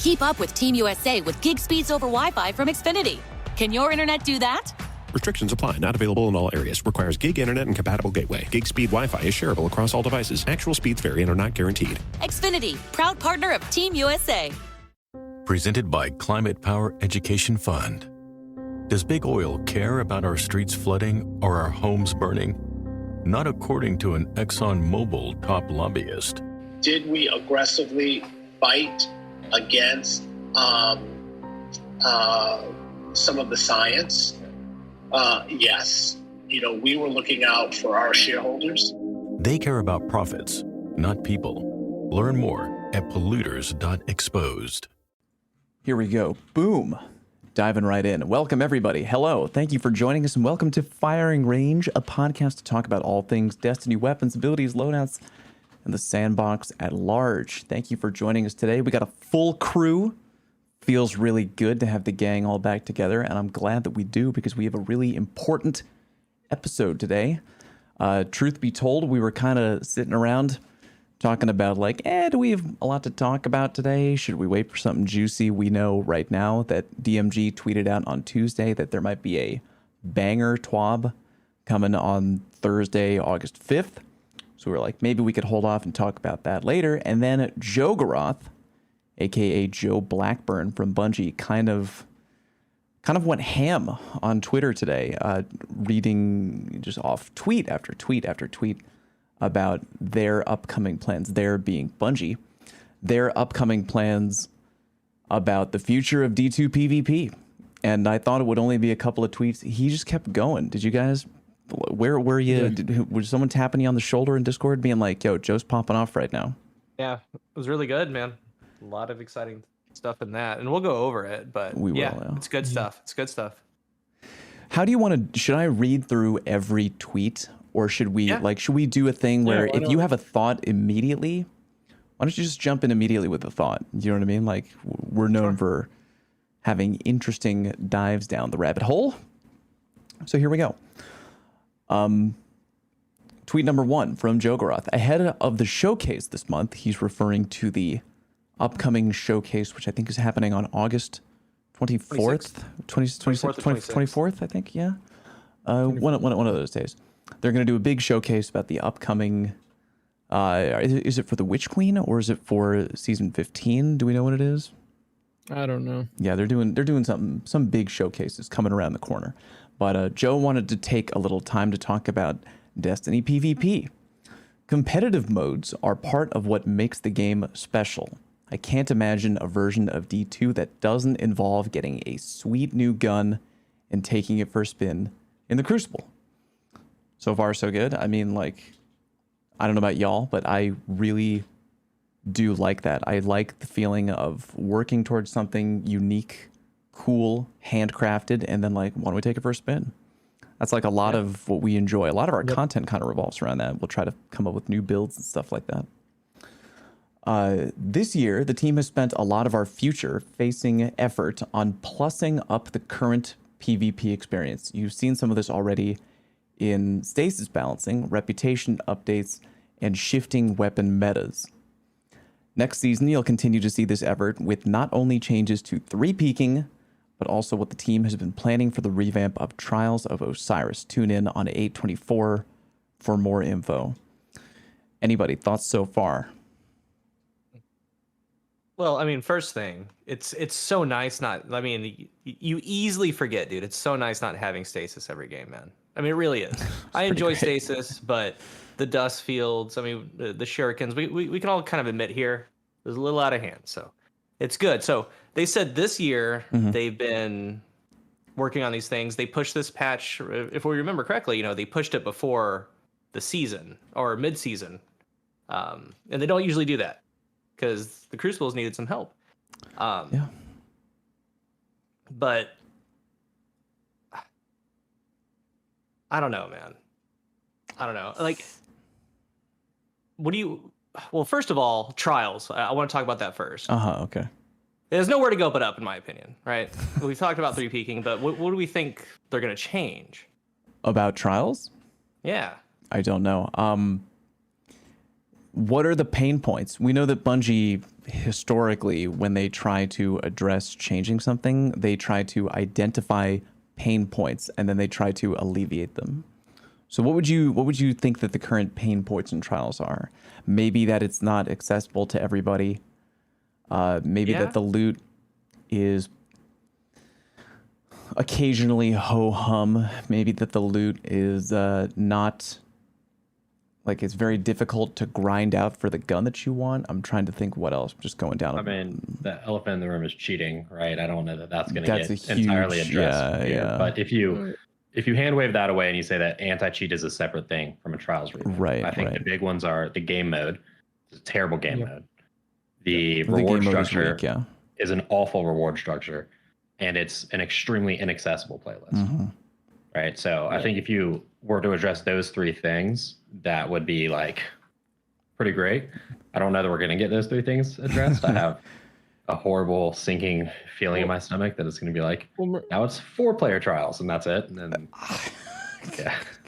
Keep up with Team USA with gig speeds over Wi-Fi from Xfinity. Can your internet do that? Restrictions apply. Not available in all areas. Requires gig internet and compatible gateway. Gig speed Wi-Fi is shareable across all devices. Actual speeds vary and are not guaranteed. Xfinity, proud partner of Team USA. Presented by Climate Power Education Fund. Does big oil care about our streets flooding or our homes burning? Not according to an ExxonMobil top lobbyist. Did we aggressively fight against some of the science? Yes. We were looking out for our shareholders. They care about profits, not people. Learn more at polluters.exposed. Here we go. Boom. Diving right in. Welcome, everybody. Hello. Thank you for joining us, and welcome to Firing Range, a podcast to talk about all things Destiny, weapons, abilities, loadouts, and the sandbox at large. Thank you for joining us today. We got a full crew. Feels really good to have the gang all back together, and I'm glad that we do because we have a really important episode today. Truth be told, we were kind of sitting around talking about do we have a lot to talk about today? Should we wait for something juicy? We know right now that DMG tweeted out on Tuesday that there might be a banger TWAB coming on Thursday, August 5th. So we were like, maybe we could hold off and talk about that later. And then Joe Garoth, aka Joe Blackburn from Bungie, kind of went ham on Twitter today, reading just off tweet after tweet after tweet about their upcoming plans, there being Bungie, their upcoming plans about the future of D2 PvP. And I thought it would only be a couple of tweets. He just kept going. Did you guys, where were you? Was someone tapping you on the shoulder in Discord being like, yo, Joe's popping off right now? Yeah, it was really good, man. A lot of exciting stuff in that. And we'll go over it, but it's good stuff. It's good stuff. How do you want to, should I read through every tweet? Or should we should we do a thing where if you have a thought immediately, why don't you just jump in immediately with a thought? You know what I mean? Like, we're known for having interesting dives down the rabbit hole. So here we go. Tweet number 1 from Joe Garoth. Ahead of the showcase this month, he's referring to the upcoming showcase, which I think is happening on August 24th, 24th, I think. Yeah. One of those days. They're going to do a big showcase about the upcoming. Is it for the Witch Queen or is it for season 15? Do we know what it is? I don't know. Yeah, they're doing some big showcases coming around the corner. But Joe wanted to take a little time to talk about Destiny PvP. Competitive modes are part of what makes the game special. I can't imagine a version of D2 that doesn't involve getting a sweet new gun and taking it for a spin in the Crucible. So far, so good. I mean, I don't know about y'all, but I really do like that. I like the feeling of working towards something unique, cool, handcrafted, and then why don't we take it for a spin? That's a lot of what we enjoy. A lot of our content kind of revolves around that. We'll try to come up with new builds and stuff like that. This year, the team has spent a lot of our future-facing effort on plussing up the current PvP experience. You've seen some of this already in stasis balancing, reputation updates, and shifting weapon metas. Next season, you'll continue to see this effort with not only changes to 3-peaking, but also what the team has been planning for the revamp of Trials of Osiris. Tune in on 8/24 for more info. Anybody, thoughts so far? Well, I mean, first thing, it's so nice you easily forget, dude. It's so nice not having stasis every game, man. I mean, it really is. I enjoy stasis, but the dust fields, I mean, the shurikens, we can all kind of admit here, it was a little out of hand. So it's good. So they said this year they've been working on these things. They pushed this patch, if we remember correctly, they pushed it before the season or mid-season. And they don't usually do that because the Crucibles needed some help. But I don't know, man. I don't know. Well, first of all, Trials. I want to talk about that first. Okay. There's nowhere to go but up, in my opinion, right? We've talked about 3-peaking, but what do we think they're going to change? About Trials? Yeah. I don't know. what are the pain points? We know that Bungie historically, when they try to address changing something, they try to identify pain points and then they try to alleviate them. So what would you think that the current pain points in Trials are? Maybe that it's not accessible to everybody. Maybe that the loot is occasionally ho-hum. Maybe that the loot is not, like, it's very difficult to grind out for the gun that you want. I'm trying to think what else. Just going down. I mean, the elephant in the room is cheating, right? I don't know that that's going to get entirely addressed here. But if you hand wave that away and you say that anti-cheat is a separate thing from a Trials review, right? I think the big ones are the game mode. It's a terrible game mode. The reward structure is an awful reward structure, and it's an extremely inaccessible playlist. Right. So I think if you were to address those three things, that would be like pretty great. I don't know that we're going to get those three things addressed. I have a horrible sinking feeling in my stomach that it's going to be like, now it's 4-player Trials and that's it. And then,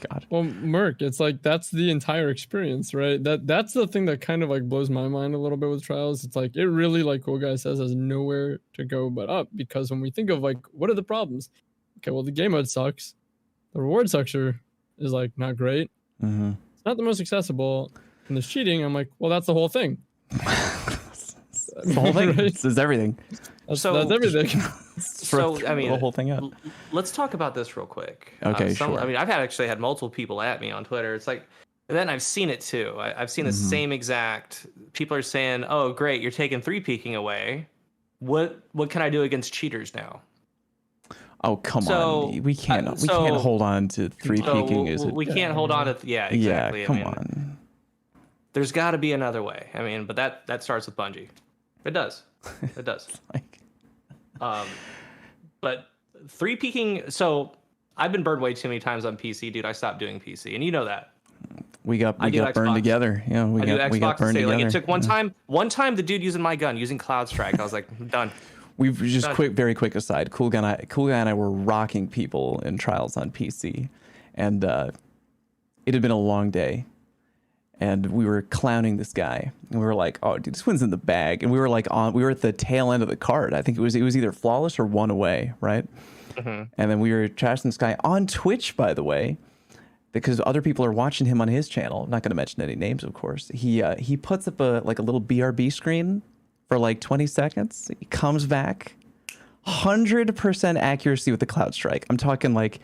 God. Well, Merc, it's like that's the entire experience, right? That's the thing that kind of like blows my mind a little bit with Trials. It's like it really, like Cool Guy says, has nowhere to go but up, because when we think of like what are the problems? Okay, well, the game mode sucks. The reward structure is like not great. It's not the most accessible, and there's cheating. I'm like, well, that's the whole thing. The whole thing. Right? This is everything. That's everything. So I mean, the whole thing up. Let's talk about this real quick. Okay, sure. I mean, I've actually had multiple people at me on Twitter. It's like, and then I've seen it too. I've seen the same exact. People are saying, "Oh, great, you're taking 3-peeking away. What can I do against cheaters now?" Oh, come on. We can't hold on to 3-peeking. We can't hold on to exactly. Yeah, come on. There's got to be another way. I mean, but that starts with Bungie. It does. It does. But 3-peeking. So I've been burned way too many times on PC, dude. I stopped doing PC, and you know that. We got burned together. Yeah, we got burned together. Like, it took one time the dude using my gun, using Cloud Strike. I was like, I'm done. We've just very quick aside. Cool Guy and I were rocking people in Trials on PC, and it had been a long day, and we were clowning this guy, and we were like, "Oh, dude, this one's in the bag," and we were at the tail end of the card. I think it was either flawless or one away, right? And then we were trashing this guy on Twitch, by the way, because other people are watching him on his channel. I'm not going to mention any names, of course. He puts up a little BRB screen for like 20 seconds. He comes back, 100% accuracy with the Cloud Strike. I'm talking like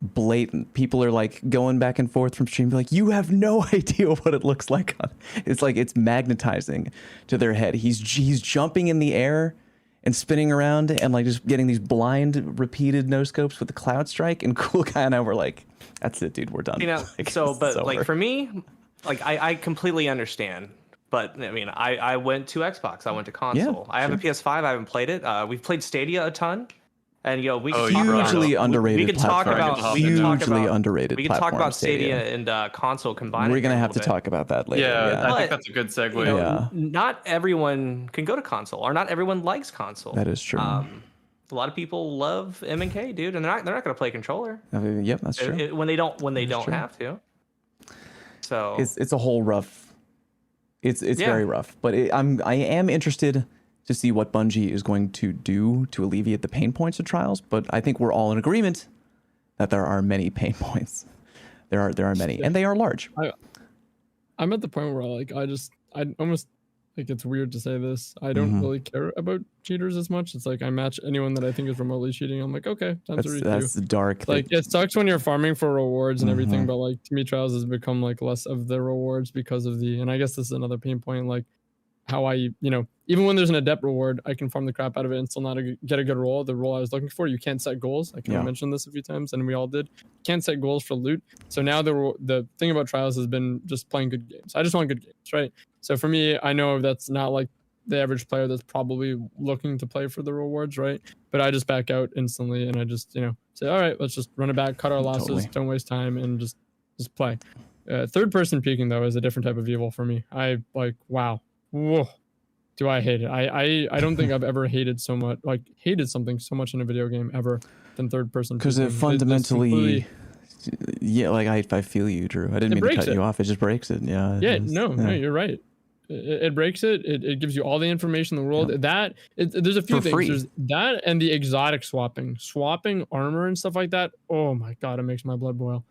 blatant. People are like going back and forth from stream, like, you have no idea what it looks like. It's like it's magnetizing to their head. He's jumping in the air and spinning around and like just getting these blind repeated no scopes with the Cloud Strike. And Cool Guy and I were like, that's it, dude, we're done. You know, like for me, like I completely understand. But I mean, I went to Xbox. I went to console. I have a PS5. I haven't played it. We've played Stadia a ton, and we can talk hugely underrated. We can talk about hugely underrated. We can talk about Stadia and console combined. We're gonna have to talk about that later. Yeah, I think that's a good segue. You know, not everyone can go to console, or not everyone likes console. That is true. A lot of people love M&K, dude, and they're not gonna play controller. Yep, that's true. When they don't have to. So it's a whole rough. It's very rough, but I am interested to see what Bungie is going to do to alleviate the pain points of Trials. But I think we're all in agreement that there are many pain points. There are many, and they are large. I'm at the point where I almost like, it's weird to say this. I don't really care about cheaters as much. It's like I match anyone that I think is remotely cheating. I'm like, okay, that's dark. Like it sucks when you're farming for rewards and everything, but like to me, Trials has become like less of the rewards because of and I guess this is another pain point, like how even when there's an adept reward, I can farm the crap out of it and still not get a good roll. The roll I was looking for, you can't set goals. I kind of mentioned this a few times, and we all did. Can't set goals for loot. So now the thing about Trials has been just playing good games. I just want good games, right? So for me, I know that's not like the average player that's probably looking to play for the rewards, right? But I just back out instantly, and I just say, all right, let's just run it back, cut our losses, don't waste time, and just play. Third person peeking though is a different type of evil for me. I like, wow, whoa. Do I hate it? I don't think I've ever hated something so much in a video game ever than third person. Because it fundamentally Yeah, like I feel you, Drew. I didn't mean to cut you off. It just breaks it. Yeah. Yeah, no, you're right. It breaks it. It gives you all the information in the world. There's a few things. Free. There's that and the exotic swapping armor and stuff like that. Oh my God, it makes my blood boil.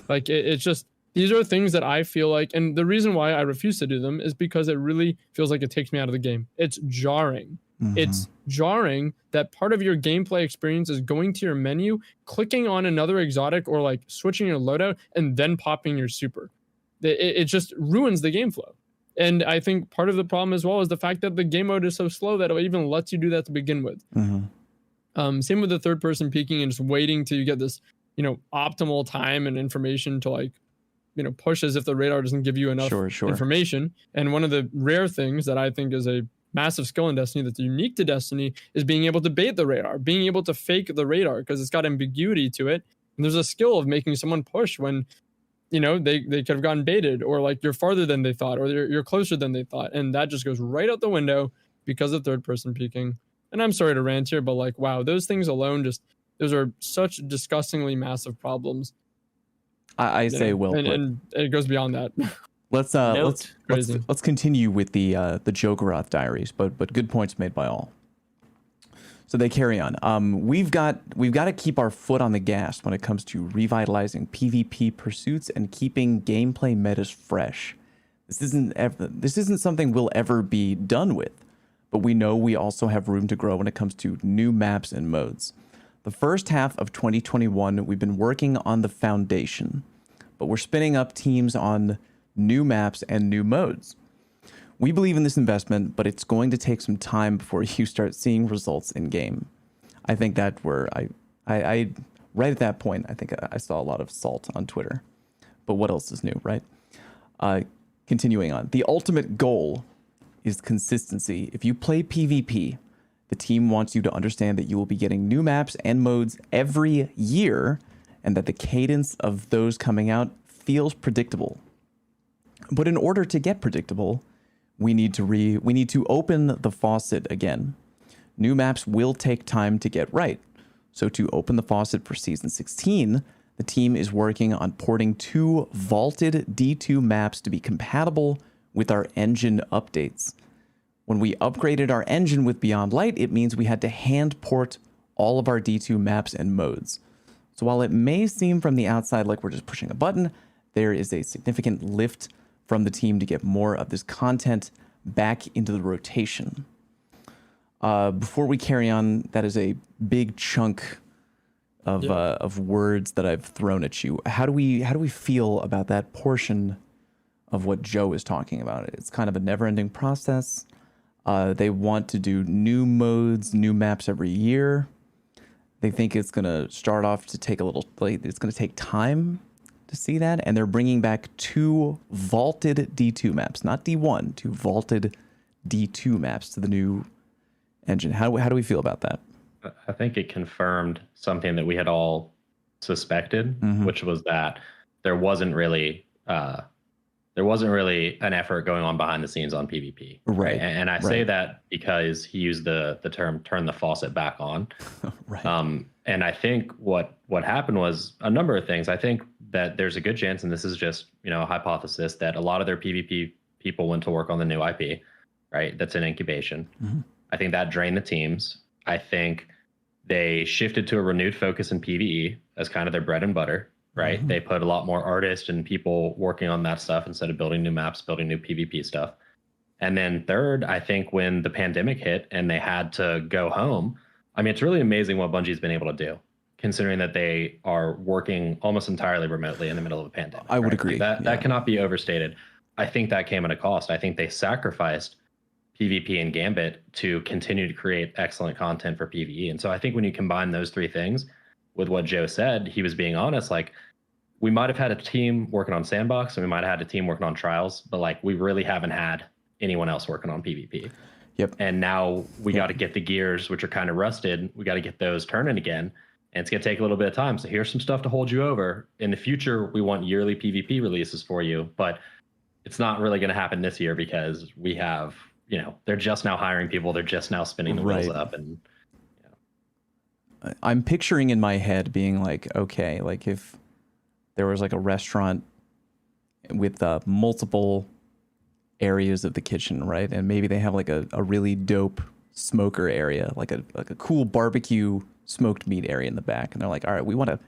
Like it's just, these are things that I feel like, and the reason why I refuse to do them is because it really feels like it takes me out of the game. It's jarring. It's jarring that part of your gameplay experience is going to your menu, clicking on another exotic or like switching your loadout and then popping your super. It just ruins the game flow. And I think part of the problem as well is the fact that the game mode is so slow that it even lets you do that to begin with. Same with the third person peeking and just waiting till you get this, optimal time and information to like, push as if the radar doesn't give you enough information. And one of the rare things that I think is a massive skill in Destiny that's unique to Destiny is being able to bait the radar, being able to fake the radar because it's got ambiguity to it. And there's a skill of making someone push when they could have gotten baited, or like you're farther than they thought, or you're closer than they thought. And that just goes right out the window because of third person peeking. And I'm sorry to rant here, but like, wow, those things alone, those are such disgustingly massive problems. I say, well, and it goes beyond that. Let's continue with the Jogaroth diaries, but good points made by all. So they carry on. We've got to keep our foot on the gas when it comes to revitalizing PvP pursuits and keeping gameplay metas fresh. This isn't something we'll ever be done with, but we know we also have room to grow when it comes to new maps and modes. The first half of 2021, we've been working on the foundation, but we're spinning up teams on new maps and new modes. We believe in this investment, but it's going to take some time before you start seeing results in game. I think that I right at that point, I think I saw a lot of salt on Twitter. But what else is new, right? Continuing on. The ultimate goal is consistency. If you play PvP, the team wants you to understand that you will be getting new maps and modes every year, and that the cadence of those coming out feels predictable. But in order to get predictable, we need to open the faucet again. New maps will take time to get right. So to open the faucet for Season 16, the team is working on porting 2 vaulted D2 maps to be compatible with our engine updates. When we upgraded our engine with Beyond Light, it means we had to hand port all of our D2 maps and modes. So while it may seem from the outside like we're just pushing a button, there is a significant lift from the team to get more of this content back into the rotation. Before we carry on, that is a big chunk of words that I've thrown at you. How do we feel about that portion of what Joe is talking about? It's kind of a never-ending process. They want to do new modes, new maps every year. They think it's going to start off to take it's going to take time to see that. And they're bringing back 2 vaulted D2 maps, not D1, 2 vaulted D2 maps to the new engine. How do we feel about that? I think it confirmed something that we had all suspected, which was that there wasn't really an effort going on behind the scenes on PvP. Right. And I say that because he used the term turn the faucet back on. Right. And I think what happened was a number of things. I think that there's a good chance, and this is just, a hypothesis, that a lot of their PvP people went to work on the new IP, right? That's in incubation. I think that drained the teams. I think they shifted to a renewed focus in PvE as kind of their bread and butter. Right. They put a lot more artists and people working on that stuff instead of building new maps, building new PvP stuff. And then third, I think when the pandemic hit and they had to go home, it's really amazing what Bungie's been able to do, considering that they are working almost entirely remotely in the middle of a pandemic. I would agree. That cannot be overstated. I think that came at a cost. I think they sacrificed PvP and Gambit to continue to create excellent content for PvE. And so I think when you combine those 3 things, with what Joe said, he was being honest. Like, we might have had a team working on Sandbox and we might have had a team working on Trials, but like, we really haven't had anyone else working on PvP. Yep. And now we got to get the gears, which are kind of rusted. We got to get those turning again. And it's going to take a little bit of time. So here's some stuff to hold you over. In the future, we want yearly PvP releases for you, but it's not really going to happen this year because we have, they're just now hiring people. They're just now spinning the wheels up. And I'm picturing in my head being like, okay, like if there was like a restaurant with multiple areas of the kitchen, right? And maybe they have like a really dope smoker area, like a cool barbecue smoked meat area in the back. And they're like, all right, we want to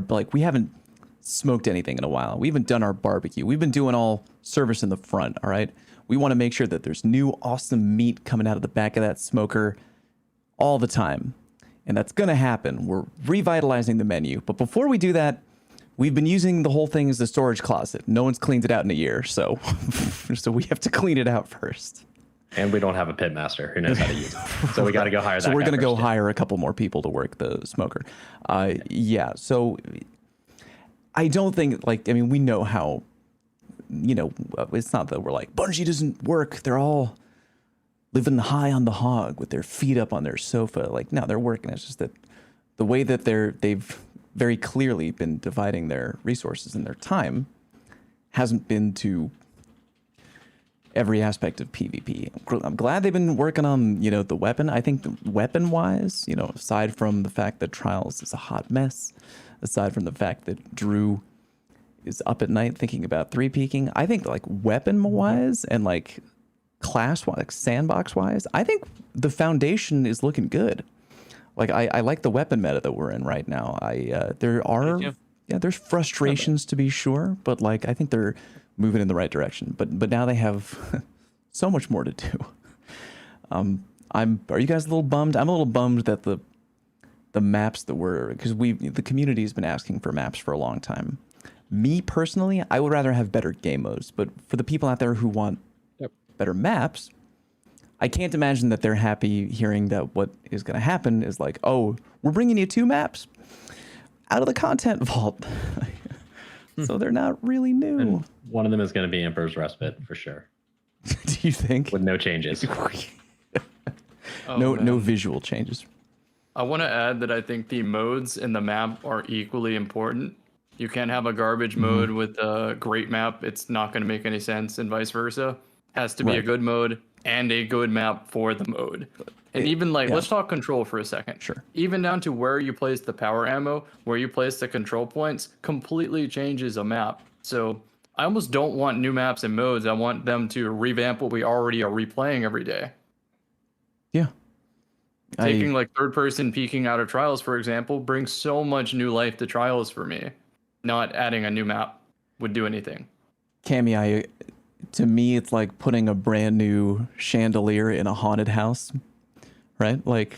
like, we haven't smoked anything in a while. We haven't done our barbecue. We've been doing all service in the front. All right. We want to make sure that there's new awesome meat coming out of the back of that smoker all the time. And that's going to happen. We're revitalizing the menu. But before we do that, we've been using the whole thing as a storage closet. No one's cleaned it out in a year. So, so we have to clean it out first. And we don't have a pit master who knows how to use it. So we got to go hire that. So we're going to go hire a couple more people to work the smoker. Yeah. So I don't think, like, I mean, we know how, you know, it's not that we're like, Bungie doesn't work. They're all living high on the hog with their feet up on their sofa. Like, no, they're working. It's just that the way that they've very clearly been dividing their resources and their time hasn't been to every aspect of PvP. I'm glad they've been working on, you know, the weapon. I think weapon-wise, you know, aside from the fact that Trials is a hot mess, aside from the fact that Drew is up at night thinking about 3-peaking, I think like weapon-wise and like class-wise, like sandbox-wise, I think the foundation is looking good. Like I like the weapon meta that we're in right now. There's frustrations to be sure, but like I think they're moving in the right direction. But now they have so much more to do. Are you guys a little bummed? I'm a little bummed that the maps that because the community has been asking for maps for a long time. Me personally, I would rather have better game modes, but for the people out there who want better maps, I can't imagine that they're happy hearing that what is going to happen is like, oh, we're bringing you 2 maps out of the content vault. So they're not really new. And one of them is going to be Emperor's Respite for sure. Do you think? With no changes. No visual changes. I want to add that I think the modes in the map are equally important. You can't have a garbage mode with a great map. It's not going to make any sense, and vice versa. Has to be a good mode and a good map for the mode. And even like, let's talk control for a second. Sure. Even down to where you place the power ammo, where you place the control points, completely changes a map. So I almost don't want new maps and modes. I want them to revamp what we already are replaying every day. Yeah. Taking like third person peeking out of Trials, for example, brings so much new life to Trials for me. Not adding a new map would do anything. Cammy, to me, it's like putting a brand new chandelier in a haunted house, right? Like,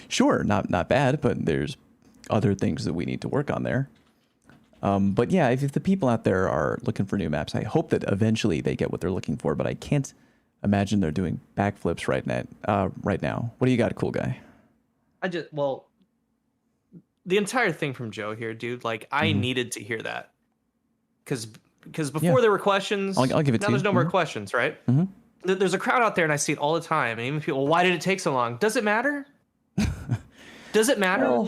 sure, not bad, but there's other things that we need to work on there. But yeah, if the people out there are looking for new maps, I hope that eventually they get what they're looking for. But I can't imagine they're doing backflips right now. What do you got, cool guy? The entire thing from Joe here, dude. Like, I needed to hear that because before there were questions, I'll give it to you. There's no more questions, right? There's a crowd out there, and I see it all the time. And even people, well, why did it take so long? Does it matter? Does it matter?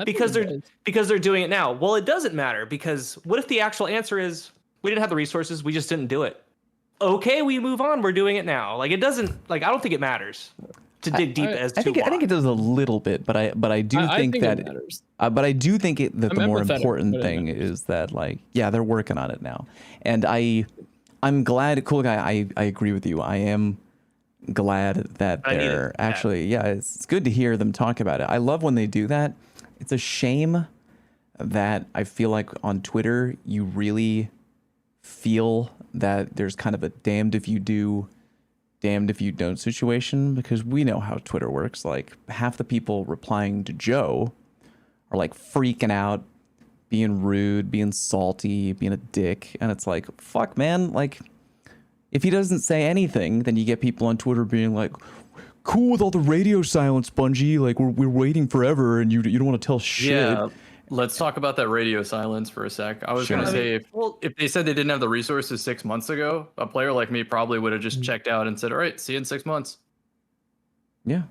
Because they're doing it now. Well, it doesn't matter, because what if the actual answer is we didn't have the resources, we just didn't do it? Okay, we move on. We're doing it now. Like, it doesn't. Like, I don't think it matters to dig deep as to why. I think it does a little bit, but I do think that it matters. But I do think that the more important thing is that, like, yeah, they're working on it now, and I'm glad, cool guy. I agree with you. I am glad that they're actually, it's good to hear them talk about it. I love when they do that. It's a shame that I feel like on Twitter you really feel that there's kind of a damned if you do, damned if you don't situation, because we know how Twitter works. Like, half the people replying to Joe are like freaking out, being rude, being salty, being a dick, and it's like, fuck, man. Like, if he doesn't say anything, then you get people on Twitter being like, cool with all the radio silence, Bungie. Like, we're waiting forever, and you don't want to tell shit. Yeah, let's talk about that radio silence for a sec. I was going to say, if they said they didn't have the resources 6 months ago, a player like me probably would have just checked out and said, all right, see you in 6 months. Yeah.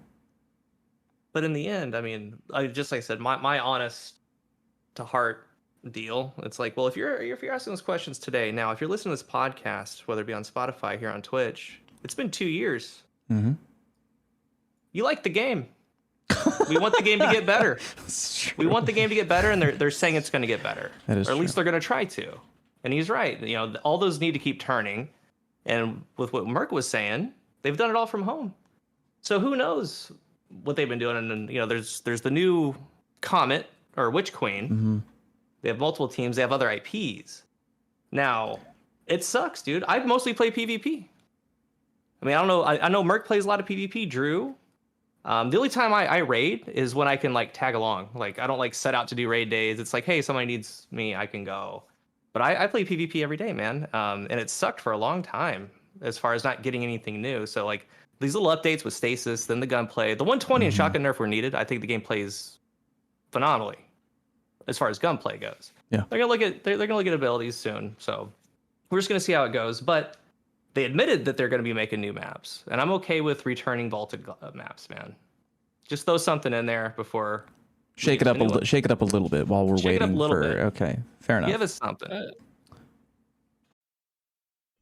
But in the end, I mean, like I said, my honest to heart deal, it's like, well, if you're asking those questions today, now if you're listening to this podcast, whether it be on Spotify, here on Twitch, it's been 2 years. You like the game. We want the game to get better. We want the game to get better, and they're saying it's going to get better. That is or at least true. they're going to try to. And he's right. You know, all those need to keep turning. And with what Merc was saying, they've done it all from home. So who knows what they've been doing? And then, you know, there's the new Comet or Witch Queen. Mm-hmm. They have multiple teams. They have other IPs. Now, it sucks, dude. I mostly play PvP. I mean, I don't know. I know Merc plays a lot of PvP. Drew. The only time I raid is when I can like tag along. Like I don't like set out to do raid days. It's like, hey, somebody needs me, I can go. But I play PvP every day, man. And it sucked for a long time as far as not getting anything new. So like these little updates with stasis, then the gunplay, the 120 and shotgun nerf were needed. I think the game plays phenomenally as far as gunplay goes. Yeah, they're gonna look at abilities soon. So we're just gonna see how it goes. But they admitted that they're going to be making new maps, and I'm okay with returning vaulted maps, man. Just throw something in there before. Shake it up a little bit while we're waiting for. Bit. Okay, fair enough. Give us something.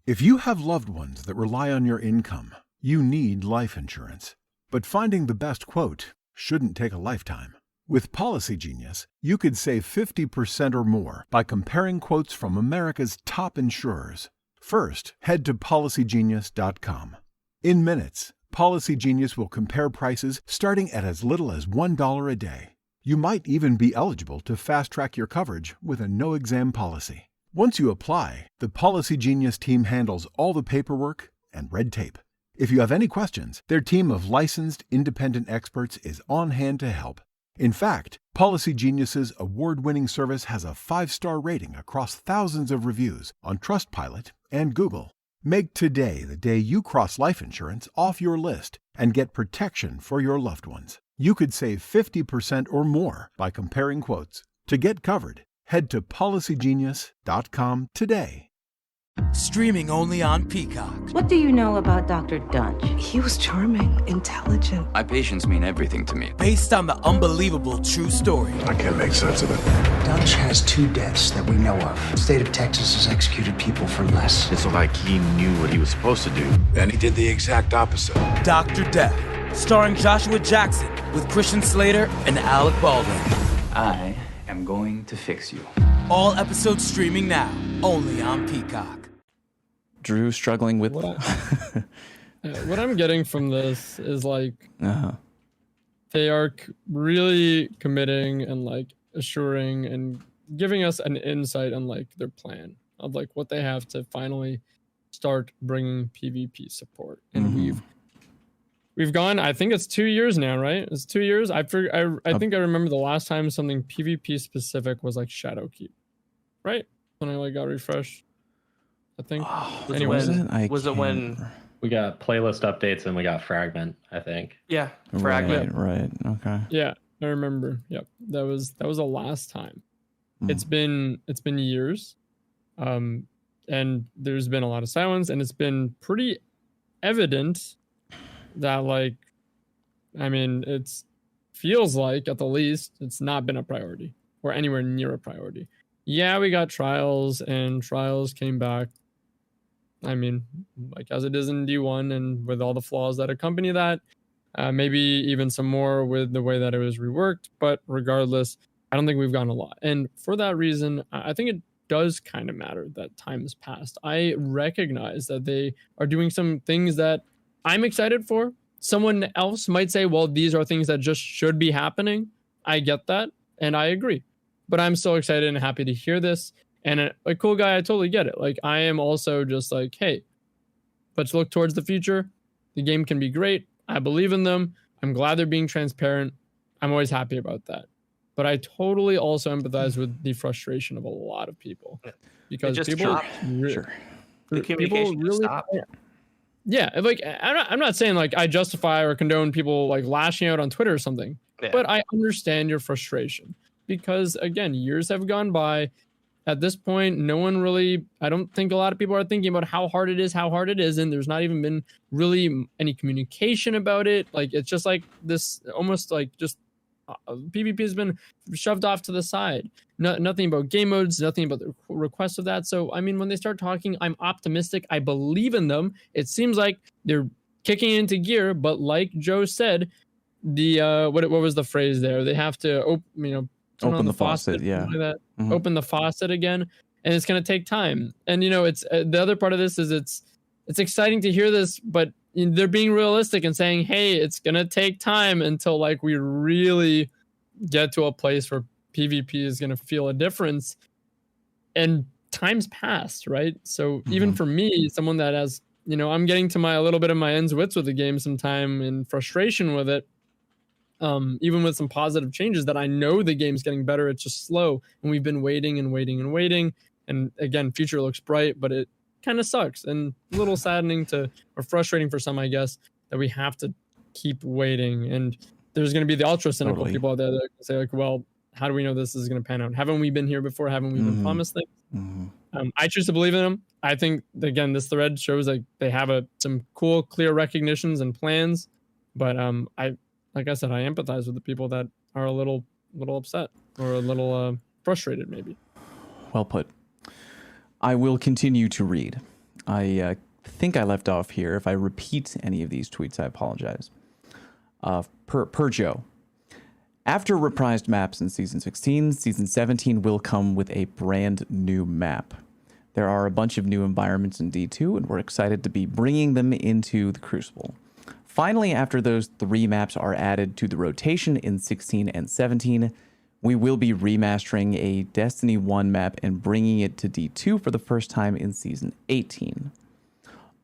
If you have loved ones that rely on your income, you need life insurance. But finding the best quote shouldn't take a lifetime. With Policy Genius, you could save 50% or more by comparing quotes from America's top insurers. First, head to policygenius.com. In minutes, Policy Genius will compare prices starting at as little as $1 a day. You might even be eligible to fast-track your coverage with a no-exam policy. Once you apply, the Policy Genius team handles all the paperwork and red tape. If you have any questions, their team of licensed, independent experts is on hand to help. In fact, Policy Genius's award-winning service has a 5-star rating across thousands of reviews on Trustpilot and Google. Make today the day you cross life insurance off your list and get protection for your loved ones. You could save 50% or more by comparing quotes. To get covered, head to policygenius.com today. Streaming only on Peacock. What do you know about Dr. Dunch? He was charming, intelligent. My patients mean everything to me. Based on the unbelievable true story. I can't make sense of it. Dunch has 2 deaths that we know of. The state of Texas has executed people for less. It's like he knew what he was supposed to do. And he did the exact opposite. Dr. Death, starring Joshua Jackson with Christian Slater and Alec Baldwin. I am going to fix you. All episodes streaming now, only on Peacock. Drew struggling with what I'm getting from this is like they are really committing and like assuring and giving us an insight on like their plan of like what they have to finally start bringing PvP support. And we've gone, I think it's 2 years now, right? It's 2 years. I think I remember the last time something PvP specific was like Shadowkeep, right? When I like got refreshed. I think. Was it when we got playlist updates and we got Fragment? I think. Yeah, Fragment. Right. Okay. Yeah, I remember. Yep, that was the last time. It's been years, and there's been a lot of silence, and it's been pretty evident that like, I mean, it's feels like at the least it's not been a priority or anywhere near a priority. Yeah, we got trials, and trials came back. I mean, like as it is in D1 and with all the flaws that accompany that, maybe even some more with the way that it was reworked. But regardless, I don't think we've gotten a lot. And for that reason, I think it does kind of matter that time has passed. I recognize that they are doing some things that I'm excited for. Someone else might say, well, these are things that just should be happening. I get that, and I agree. But I'm so excited and happy to hear this. And a cool guy, I totally get it. Like, I am also just like, hey, let's look towards the future. The game can be great. I believe in them. I'm glad they're being transparent. I'm always happy about that. But I totally also empathize with the frustration of a lot of people. Because people really stopped. Yeah, like I'm not saying like I justify or condone people like lashing out on Twitter or something. Yeah. But I understand your frustration. Because again, years have gone by. At this point, no one really, I don't think a lot of people are thinking about how hard it is, and there's not even been really any communication about it. Like, it's just like this, almost like just PvP has been shoved off to the side. Nothing about game modes, nothing about the requests of that. So, I mean, when they start talking, I'm optimistic. I believe in them. It seems like they're kicking into gear, but like Joe said, the what was the phrase there? They have to turn on the faucet, yeah. like that. Open the faucet again, and it's going to take time. And it's the other part of this is it's exciting to hear this, but they're being realistic and saying, hey, it's going to take time until like we really get to a place where PvP is going to feel a difference. And time's passed, right? So even for me, someone that has, I'm getting to a little bit of my ends wits with the game sometime and frustration with it. Even with some positive changes that I know the game's getting better, it's just slow. And we've been waiting and waiting and waiting. And again, future looks bright, but it kind of sucks and a little saddening or frustrating for some, I guess, that we have to keep waiting. And there's going to be the ultra cynical people out there that say like, well, how do we know this is going to pan out? Haven't we been here before? Haven't we been promised things? I choose to believe in them. I think, again, this thread shows like they have some cool, clear recognitions and plans. But like I said, I empathize with the people that are a little upset or a little frustrated, maybe. Well put. I will continue to read. I think I left off here. If I repeat any of these tweets, I apologize. Per Joe. After reprised maps in Season 16, Season 17 will come with a brand new map. There are a bunch of new environments in D2, and we're excited to be bringing them into the Crucible. Finally, after those 3 maps are added to the rotation in 16 and 17, we will be remastering a Destiny 1 map and bringing it to D2 for the first time in Season 18.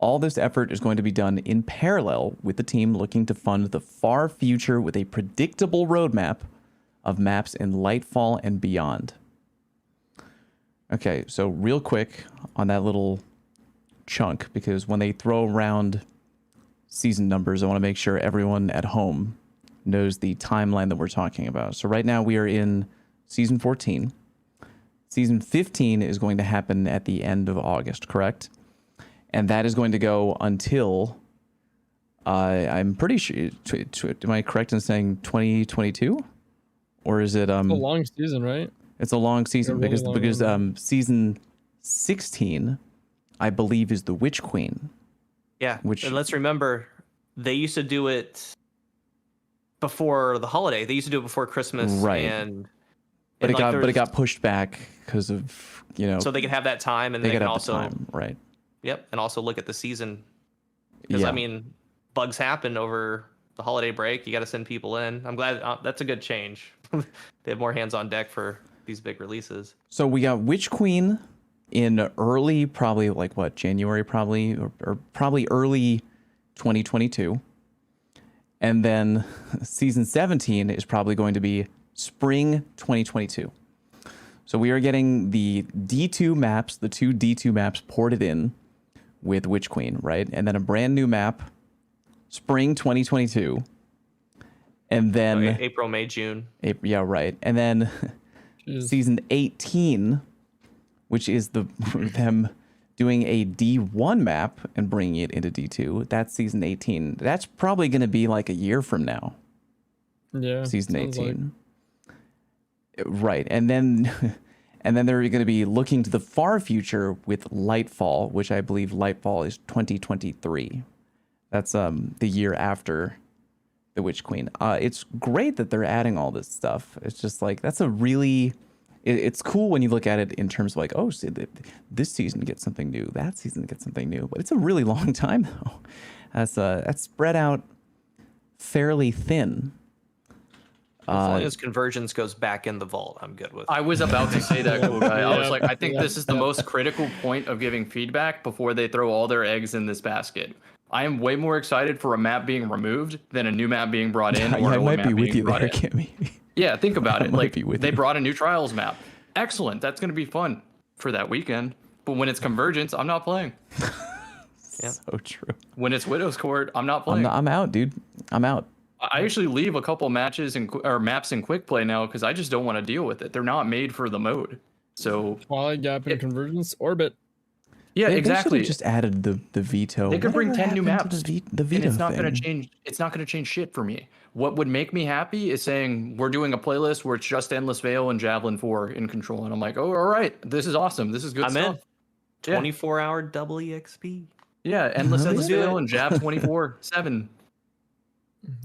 All this effort is going to be done in parallel with the team looking to fund the far future with a predictable roadmap of maps in Lightfall and beyond. Okay, so real quick on that little chunk, because when they throw around season numbers, I want to make sure everyone at home knows the timeline that we're talking about. So right now we are in Season 14. Season 15 is going to happen at the end of August, correct? And that is going to go until, I'm pretty sure, am I correct in saying 2022? Or is it... It's a long season, right? It's a long season because Season 16, I believe, is the Witch Queen. Yeah, and let's remember, they used to do it before the holiday. They used to do it before Christmas, right? But it got pushed back because of So they could have that time, and they can also right. Yep, and also look at the season because I mean, bugs happen over the holiday break. You got to send people in. I'm glad that's a good change. They have more hands on deck for these big releases. So we got Witch Queen in early, probably like what, January, probably, or probably early 2022. And then Season 17 is probably going to be spring 2022. So we are getting the D2 maps, the 2 D2 maps ported in with Witch Queen, right? And then a brand new map, spring 2022. And then... April, May, June. Yeah, right. And then Season 18, which is them doing a D1 map and bringing it into D2. That's Season 18. That's probably going to be like a year from now. Yeah. Season 18. Right. And then they're going to be looking to the far future with Lightfall, which I believe Lightfall is 2023. That's the year after the Witch Queen. It's great that they're adding all this stuff. It's just like, that's a really... It's cool when you look at it in terms of like, oh, see, this season gets something new, that season gets something new. But it's a really long time, though. That's spread out fairly thin. As long as Convergence goes back in the vault, I'm good with it. I was about to say that, cool guy. I was like, I think this is the most critical point of giving feedback before they throw all their eggs in this basket. I am way more excited for a map being removed than a new map being brought in. I might be with you there, Kimmy. Yeah, think about it. Like, they brought a new Trials map. Excellent. That's going to be fun for that weekend. But when it's Convergence, I'm not playing. Yeah. So true. When it's Widow's Court, I'm not playing. I'm out, dude. I'm out. I actually leave a couple matches or maps in quick play now because I just don't want to deal with it. They're not made for the mode. So Twilight Gap and Convergence, Orbit. Yeah, exactly. They just added the veto. They could bring 10 new maps. The veto and it's not thing? going to change. It's not going to change shit for me. What would make me happy is saying we're doing a playlist where it's just Endless Veil and Javelin 4 in control, and I'm like, oh, all right, this is awesome. This is good stuff. I'm in. 24-hour double EXP. Yeah, Endless Veil and Jab 24/7.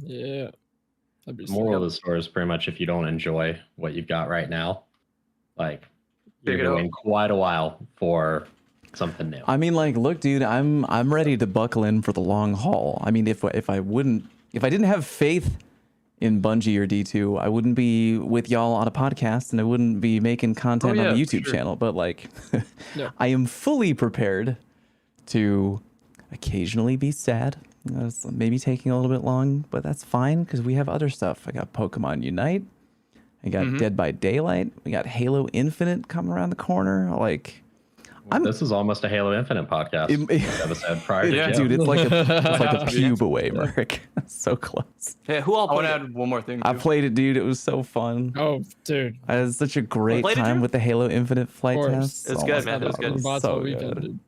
Yeah. The moral of the story is pretty much if you don't enjoy what you've got right now, like you're going to wait quite a while for something new. I mean, like, look, dude, I'm ready to buckle in for the long haul. I mean, if I didn't have faith in Bungie or D2, I wouldn't be with y'all on a podcast and I wouldn't be making content on the YouTube channel. But like, I am fully prepared to occasionally be sad. It's maybe taking a little bit long, but that's fine because we have other stuff. I got Pokemon Unite. I got Dead by Daylight. We got Halo Infinite coming around the corner. Like, this is almost a Halo Infinite podcast episode prior to dude, it's like a pube away, Merc. So close. Yeah, who all I want played to it? add one more thing. I played it, dude. It was so fun. Oh, dude. I had such a great time with the Halo Infinite flight test. It's good, man. It was good. So good.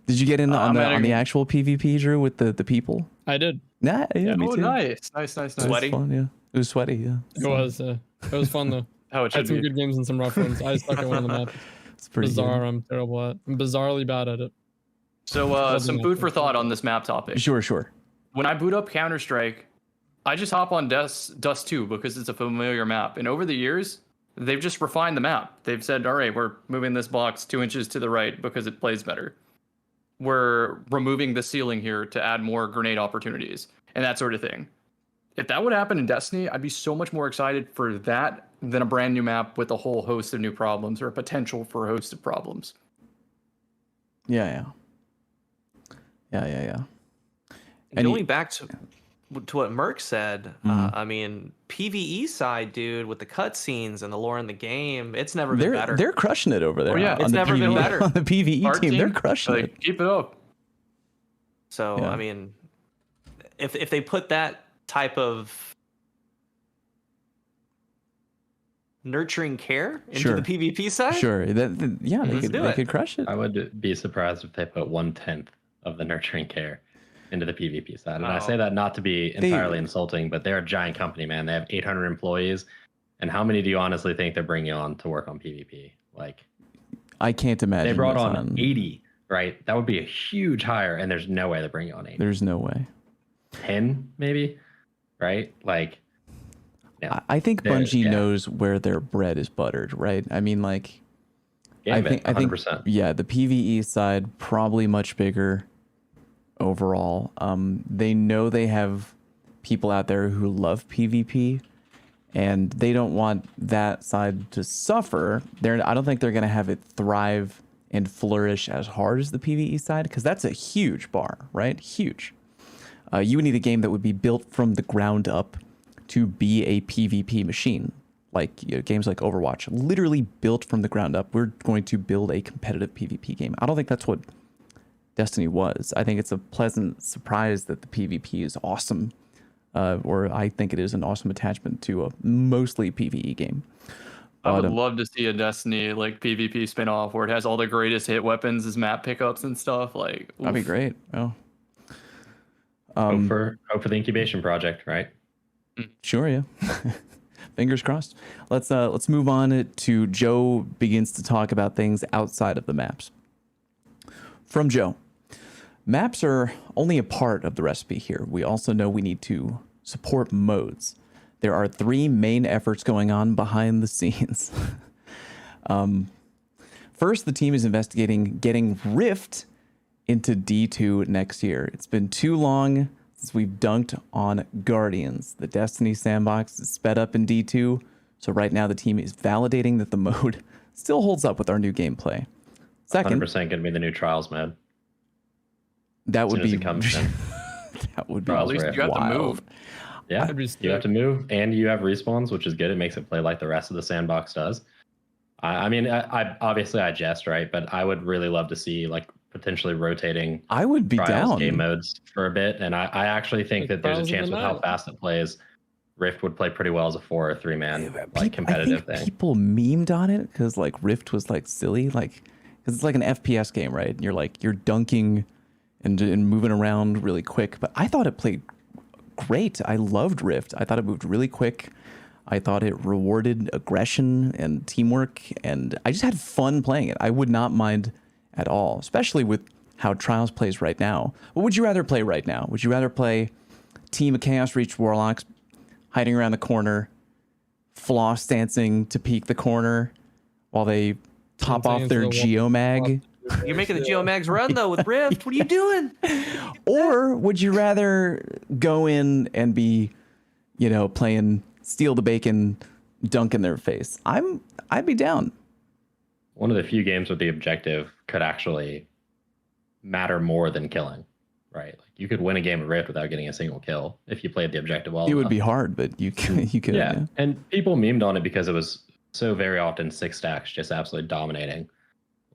Did you get in on the actual PvP, Drew, with the people? I did. Nah, yeah, me too. Nice. Sweaty. It was fun, yeah. It was sweaty, yeah. It was fun though. How it I had should some be. good games and some rough ones. I stuck at one of the maps. It's pretty bizarre. good. I'm terrible at. I'm bizarrely bad at it. So some food for thought on this map topic. Sure. When I boot up Counter-Strike, I just hop on Dust 2 because it's a familiar map. And over the years, they've just refined the map. They've said, all right, we're moving this box 2 inches to the right because it plays better. We're removing the ceiling here to add more grenade opportunities and that sort of thing. If that would happen in Destiny, I'd be so much more excited for that than a brand new map with a whole host of new problems or a potential for a host of problems. Yeah. And going back to what Merc said, I mean, PvE side, dude, with the cutscenes and the lore in the game, it's never been better. They're crushing it over there. Oh, yeah. It's never been better. On the PvE Our team, they're crushing it. Keep it up. So, I mean, if they put that type of nurturing care into the PvP side, they could crush it. I would be surprised if they put 1/10 of the nurturing care into the PvP side. And I say that not to be entirely insulting, but they're a giant company, man. They have 800 employees. And how many do you honestly think they're bringing on to work on PvP? Like, I can't imagine. They brought on 80, right? That would be a huge hire, and there's no way they're bringing on 80. There's no way. 10, maybe, right? Like, I think Bungie knows where their bread is buttered, right? I mean, like, I think, 100%. The PvE side probably much bigger overall. They know they have people out there who love PvP, and they don't want that side to suffer. I don't think they're going to have it thrive and flourish as hard as the PvE side, because that's a huge bar, right? Huge. You would need a game that would be built from the ground up to be a PvP machine. Like games like Overwatch, literally built from the ground up. We're going to build a competitive PvP game. I don't think that's what Destiny was. I think it's a pleasant surprise that the PvP is awesome, or I think it is an awesome attachment to a mostly PvE game. I would love to see a Destiny like PvP spin-off where it has all the greatest hit weapons as map pickups and stuff. Like, that'd be great. Oh. Hope for the incubation project, right? Sure, yeah. Fingers crossed. Let's move on to Joe begins to talk about things outside of the maps. From Joe, maps are only a part of the recipe here. We also know we need to support modes. There are 3 main efforts going on behind the scenes. First, the team is investigating getting Rift into D2 next year. It's been too long since we've dunked on Guardians. The Destiny sandbox is sped up in D2, so right now the team is validating that the mode still holds up with our new gameplay. Second, 100% going to be the new Trials mode. That would be that would be at least you have to move. Yeah, you have to move, and you have respawns, which is good. It makes it play like the rest of the sandbox does. I mean, I obviously I jest, right? But I would really love to see like potentially rotating. I would be down game modes for a bit, and I actually think that there's a chance with how fast it plays, Rift would play pretty well as a 4 or 3 man like competitive thing. People memed on it because like Rift was like silly, like because it's like an FPS game, right? And you're dunking and moving around really quick. But I thought it played great. I loved Rift. I thought it moved really quick. I thought it rewarded aggression and teamwork, and I just had fun playing it. I would not mind at all, especially with how Trials plays right now. What would you rather play right now? Would you rather play Team of Chaos Reach Warlocks hiding around the corner, floss dancing to peek the corner while they top off their geomag. You're making the geomags run though with Rift. What are you doing? Or would you rather go in and be, playing steal the bacon, dunk in their face? I'd be down. One of the few games where the objective could actually matter more than killing, right? Like you could win a game of Rift without getting a single kill if you played the objective well. It would be hard, but you could. Yeah, and people memed on it because it was so very often 6 stacks just absolutely dominating,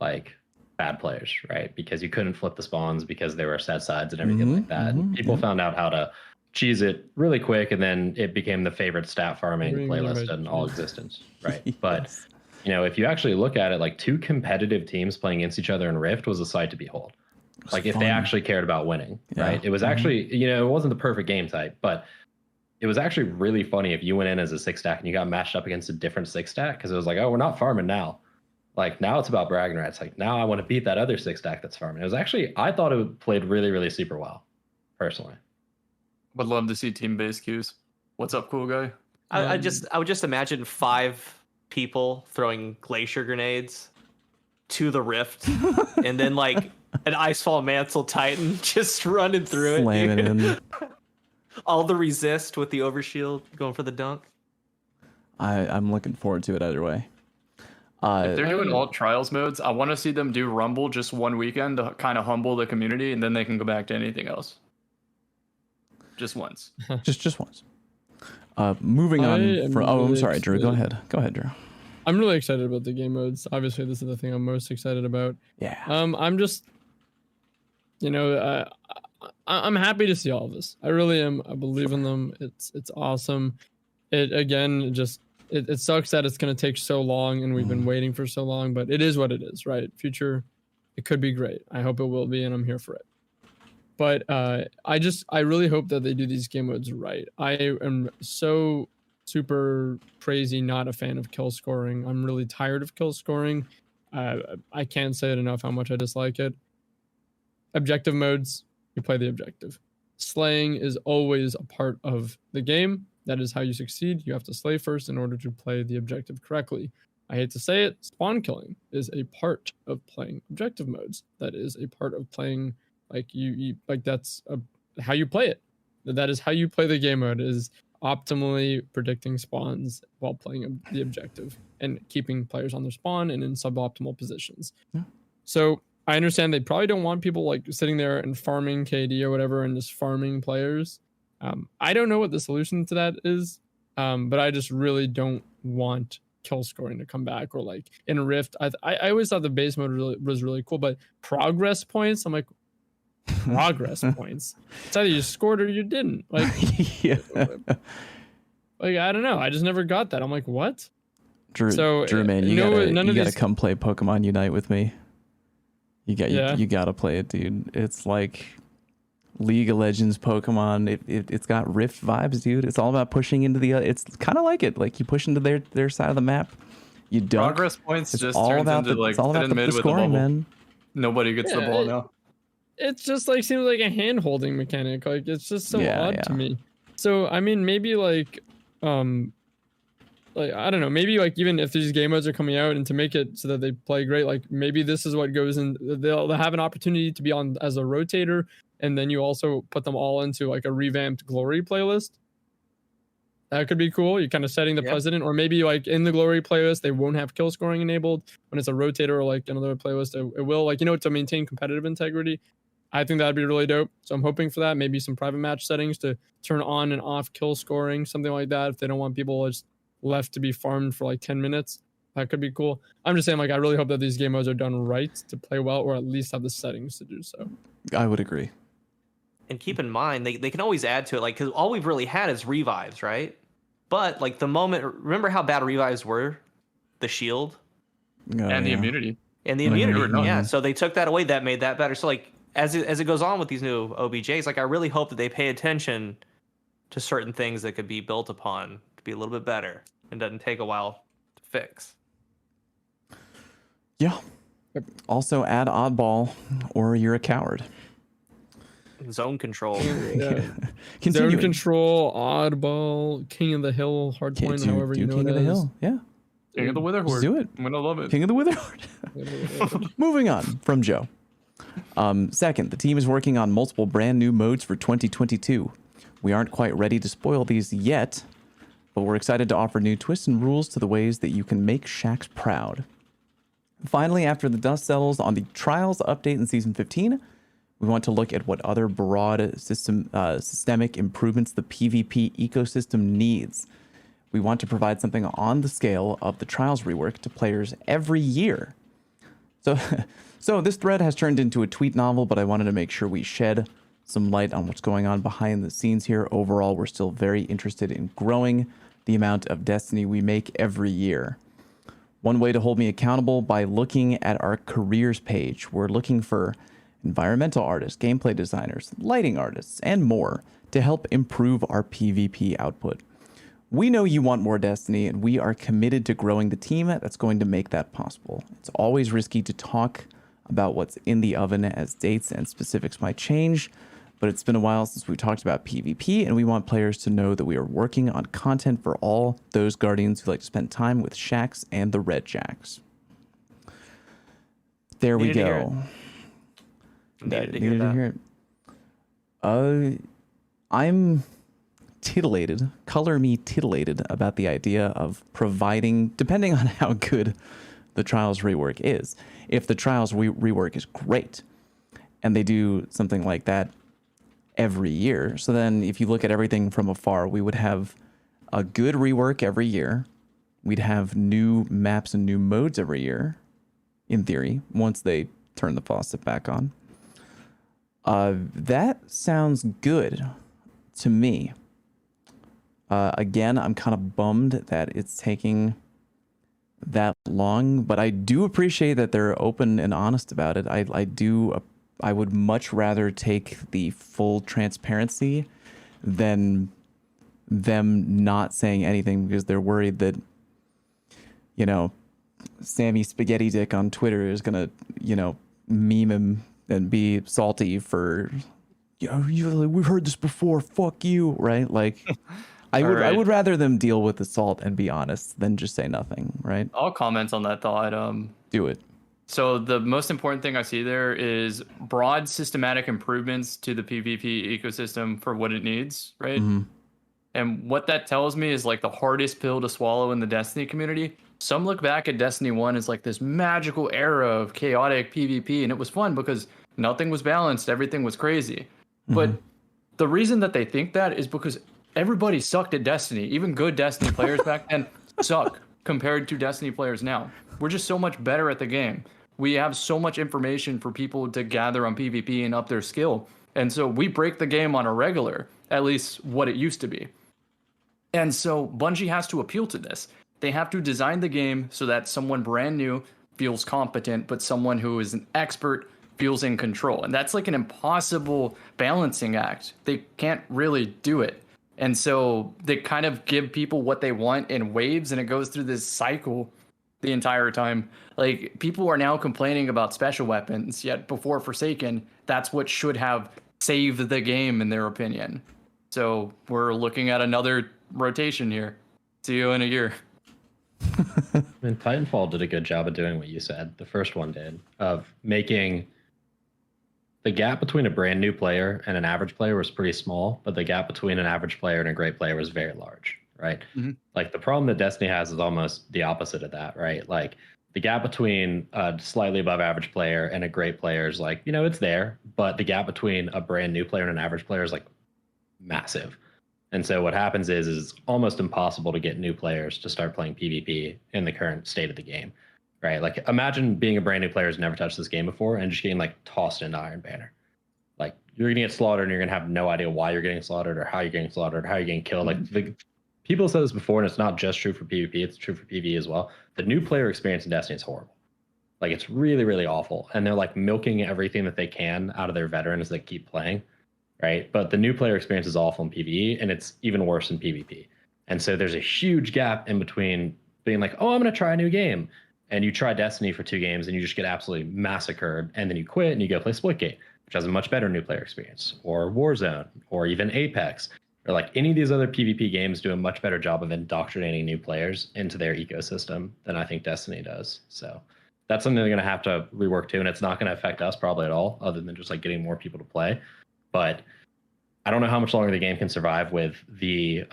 like bad players, right? Because you couldn't flip the spawns because there were set sides and everything like that. People found out how to cheese it really quick, and then it became the favorite stat farming playlist in all existence, right? Yes. But if you actually look at it, like 2 competitive teams playing against each other in Rift was a sight to behold. Like if they actually cared about winning, right? It was actually, it wasn't the perfect game type, but it was actually really funny if you went in as a 6 stack and you got matched up against a different 6 stack, because it was like, oh, we're not farming now. Like now it's about bragging rights. Like now I want to beat that other 6 stack that's farming. It was actually, I thought it played really, really super well, personally. Would love to see team-based queues. What's up, cool guy? I would just imagine 5 people throwing glacier grenades to the Rift, and then like an Icefall Mantle Titan just running through Slamming it. in. All the resist with the overshield going for the dunk. I'm looking forward to it either way. If they're doing all trials modes, I want to see them do Rumble just one weekend to kind of humble the community, and then they can go back to anything else. Just once. just once. Moving on from. Oh, I'm sorry, Drew. Go ahead. Go ahead, Drew. I'm really excited about the game modes. Obviously, this is the thing I'm most excited about. Yeah. I'm just, I'm happy to see all of this. I really am. I believe in them. It's awesome. It sucks that it's going to take so long and we've been waiting for so long, but it is what it is, right? Future, it could be great. I hope it will be, and I'm here for it. But I really hope that they do these game modes right. I am so super crazy not a fan of kill scoring. I'm really tired of kill scoring. I can't say it enough how much I dislike it. Objective modes, you play the objective. Slaying is always a part of the game. That is how you succeed. You have to slay first in order to play the objective correctly. I hate to say it, spawn killing is a part of playing objective modes. That is a part of playing, like that's how you play it. That is how you play the game mode, is optimally predicting spawns while playing the objective and keeping players on their spawn and in suboptimal positions. Yeah. So I understand they probably don't want people like sitting there and farming KD or whatever and just farming players. I don't know what the solution to that is, but I just really don't want kill scoring to come back, or like in Rift. I always thought the base mode was really cool, but progress points, I'm like, progress points. It's either you scored or you didn't. Like, yeah. Like I don't know. I just never got that. I'm like, what? Drew, man, you gotta come play Pokemon Unite with me. You gotta play it, dude. It's like League of Legends Pokemon. It's got Rift vibes, dude. It's all about pushing into the. It's kind of like it. Like you push into their side of the map. You dunk. Progress points it's just all turns about into the, like it's all about sit in mid the with scoring, the bubble. man. Nobody gets the ball now. It's just like seems like a hand holding mechanic. Like it's just so odd to me. So I mean, maybe like I don't know, maybe like even if these game modes are coming out and to make it so that they play great, like maybe this is what goes in. They'll have an opportunity to be on as a rotator, and then you also put them all into like a revamped glory playlist. That could be cool. You're kind of setting the precedent, or maybe like in the glory playlist they won't have kill scoring enabled. When it's a rotator or like another playlist, it will, like, to maintain competitive integrity. I think that'd be really dope. So I'm hoping for that. Maybe some private match settings to turn on and off kill scoring, something like that. If they don't want people just left to be farmed for like 10 minutes, that could be cool. I'm just saying, like, I really hope that these game modes are done right to play well, or at least have the settings to do so. I would agree. And keep in mind, they can always add to it, like, because all we've really had is revives, right? But like the moment, remember how bad revives were? The shield and the immunity. And the immunity, yeah. So they took that away. That made that better. So like as it goes on with these new OBJs, like I really hope that they pay attention to certain things that could be built upon to be a little bit better and doesn't take a while to fix. Yeah. Also add oddball or you're a coward. Zone Control. Zone Control, Oddball, King of the Hill, Hardpoint, however you know King it of the is. Hill, yeah. King of the Wither Horde. Let's do it. I'm gonna love it. King of the Wither Horde. Moving on from Joe. Second, the team is working on multiple brand new modes for 2022. We aren't quite ready to spoil these yet, but we're excited to offer new twists and rules to the ways that you can make Shaxx proud. Finally, after the dust settles on the Trials update in Season 15, we want to look at what other broad systemic improvements the PvP ecosystem needs. We want to provide something on the scale of the Trials rework to players every year. So this thread has turned into a tweet novel, but I wanted to make sure we shed some light on what's going on behind the scenes here. Overall, we're still very interested in growing the amount of Destiny we make every year. One way to hold me accountable by looking at our careers page. We're looking for environmental artists, gameplay designers, lighting artists, and more to help improve our PvP output. We know you want more Destiny, and we are committed to growing the team that's going to make that possible. It's always risky to talk about what's in the oven as dates and specifics might change, but it's been a while since we talked about PvP, and we want players to know that we are working on content for all those Guardians who like to spend time with Shaxx and the Red Jacks. There we go. Needed to hear that. I'm titillated, color me titillated about the idea of providing, depending on how good the Trials rework is. If the Trials rework is great and they do something like that every year, so then if you look at everything from afar, we would have a good rework every year. We'd have new maps and new modes every year, in theory, once they turn the faucet back on. That sounds good to me. Again, I'm kind of bummed that it's taking that long, but I do appreciate that they're open and honest about it. I would much rather take the full transparency than them not saying anything because they're worried that, you know, Sammy Spaghetti Dick on Twitter is gonna, you know, meme him and be salty for, you know, we've heard this before, fuck you, right? Like I would rather them deal with the salt and be honest than just say nothing, right? I'll comment on that thought. Do it. So the most important thing I see there is broad systematic improvements to the PvP ecosystem for what it needs, right? Mm-hmm. And what that tells me is like the hardest pill to swallow in the Destiny community. Some look back at Destiny 1 as like this magical era of chaotic PvP, and it was fun because nothing was balanced, everything was crazy. Mm-hmm. But the reason that they think that is because everybody sucked at Destiny. Even good Destiny players back then suck compared to Destiny players now. We're just so much better at the game. We have so much information for people to gather on PvP and up their skill. And so we break the game on a regular, at least what it used to be. And so Bungie has to appeal to this. They have to design the game so that someone brand new feels competent, but someone who is an expert feels in control. And that's like an impossible balancing act. They can't really do it. And so they kind of give people what they want in waves, and it goes through this cycle the entire time. Like, people are now complaining about special weapons, yet before Forsaken, that's what should have saved the game in their opinion. So we're looking at another rotation here. See you in a year. I mean, Titanfall did a good job of doing what you said. The first one did, of making the gap between a brand new player and an average player was pretty small, but the gap between an average player and a great player was very large, right? Mm-hmm. Like, the problem that Destiny has is almost the opposite of that, right? Like, the gap between a slightly above average player and a great player is like, you know, it's there, but the gap between a brand new player and an average player is like massive. And so what happens is it's almost impossible to get new players to start playing PvP in the current state of the game, right? Like, imagine being a brand new player who's never touched this game before and just getting like tossed into Iron Banner. Like, you're gonna get slaughtered and you're gonna have no idea why you're getting slaughtered or how you're getting slaughtered or how you're getting killed. Like, people said this before, and it's not just true for PvP, it's true for PvE as well. The new player experience in Destiny is horrible. Like, it's really, really awful. And they're like milking everything that they can out of their veterans that keep playing, right? But the new player experience is awful in PvE, and it's even worse in PvP. And so there's a huge gap in between being like, oh, I'm going to try a new game. And you try Destiny for 2 games, and you just get absolutely massacred. And then you quit, and you go play Splitgate. which has a much better new player experience, or Warzone, or even Apex, or like any of these other PvP games do a much better job of indoctrinating new players into their ecosystem than I think Destiny does. So that's something they're going to have to rework too, and it's not going to affect us probably at all, other than just like getting more people to play. But I don't know how much longer the game can survive with the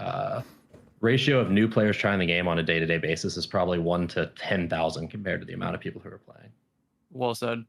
ratio of new players trying the game on a day-to-day basis is probably 1 to 10,000 compared to the amount of people who are playing. Well said.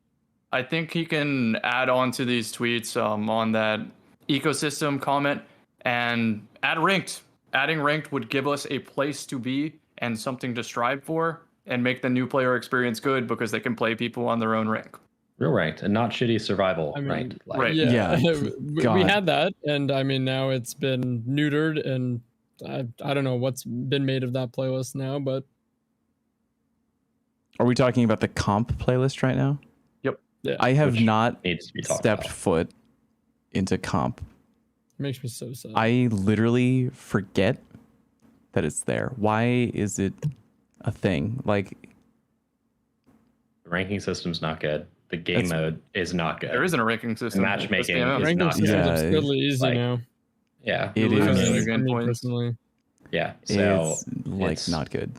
I think he can add on to these tweets on that ecosystem comment and add ranked. Adding ranked would give us a place to be and something to strive for and make the new player experience good because they can play people on their own rank. Real ranked and not shitty survival ranked. Right. Yeah. we had that, and I mean now it's been neutered, and I don't know what's been made of that playlist now, but are we talking about the comp playlist right now? Yep. Yeah. I have not stepped foot into comp. It makes me so sad. I literally forget that it's there. Why is it a thing? Like, the ranking system's not good. The game mode is not good. There isn't a ranking system. The matchmaking is ranking not system's good. absurdly easy now. Yeah, it is. Personally. Yeah, so it's like not good.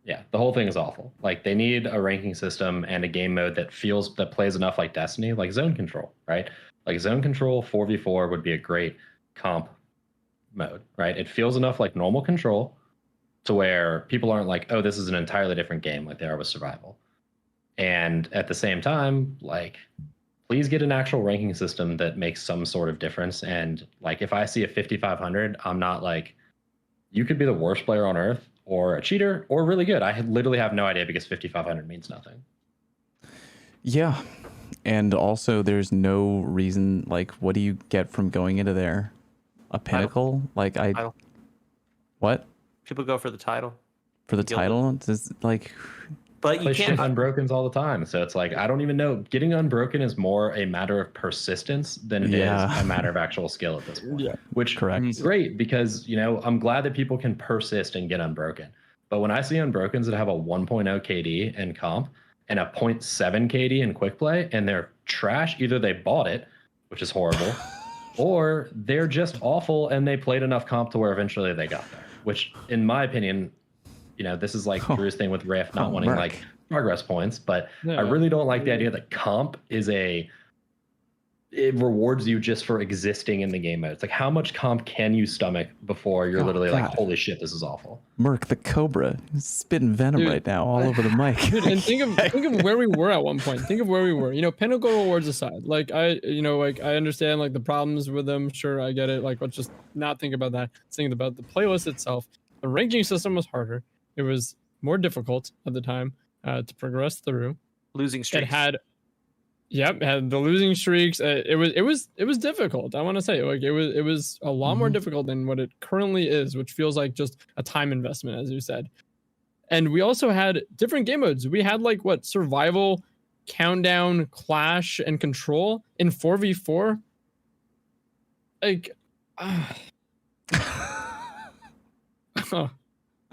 Yeah, the whole thing is awful. Like they need a ranking system and a game mode that plays enough like Destiny, like zone control, right? Like zone control 4v4 would be a great comp mode, right? It feels enough like normal control to where people aren't like, oh, this is an entirely different game like they are with survival. And at the same time, like, please get an actual ranking system that makes some sort of difference. And like, if I see a 5,500, I'm not like, you could be the worst player on earth or a cheater or really good. I literally have no idea because 5,500 means nothing. Yeah. And also there's no reason, like, what do you get from going into there? A pinnacle? Like Title. What? People go for the title. For the title? It's like, but you can't Unbrokens all the time. So it's like, I don't even know. Getting unbroken is more a matter of persistence than it is a matter of actual skill at this point. Yeah. Which is great because, you know, I'm glad that people can persist and get unbroken. But when I see unbrokens that have a 1.0 KD in comp and a 0.7 KD in quick play and they're trash, either they bought it, which is horrible, or they're just awful and they played enough comp to where eventually they got there. Which, in my opinion, you know, this is like Drew's thing with Rift not wanting like progress points, but I really don't like the idea that comp is it rewards you just for existing in the game mode. It's like, how much comp can you stomach before you're literally like, holy shit, this is awful. Merc the Cobra is spitting venom right now all over the mic. Dude, and think of where we were at one point. Think of where we were. You know, pinnacle rewards aside, like I understand like the problems with them. Sure, I get it. Like, let's just not think about that. Let's think about the playlist itself. The ranking system was harder. It was more difficult at the time to progress through. Losing streaks. It had the losing streaks. It was difficult. I want to say, like, it was a lot more difficult than what it currently is, which feels like just a time investment, as you said. And we also had different game modes. We had like survival, countdown, clash, and control in 4v4. Like,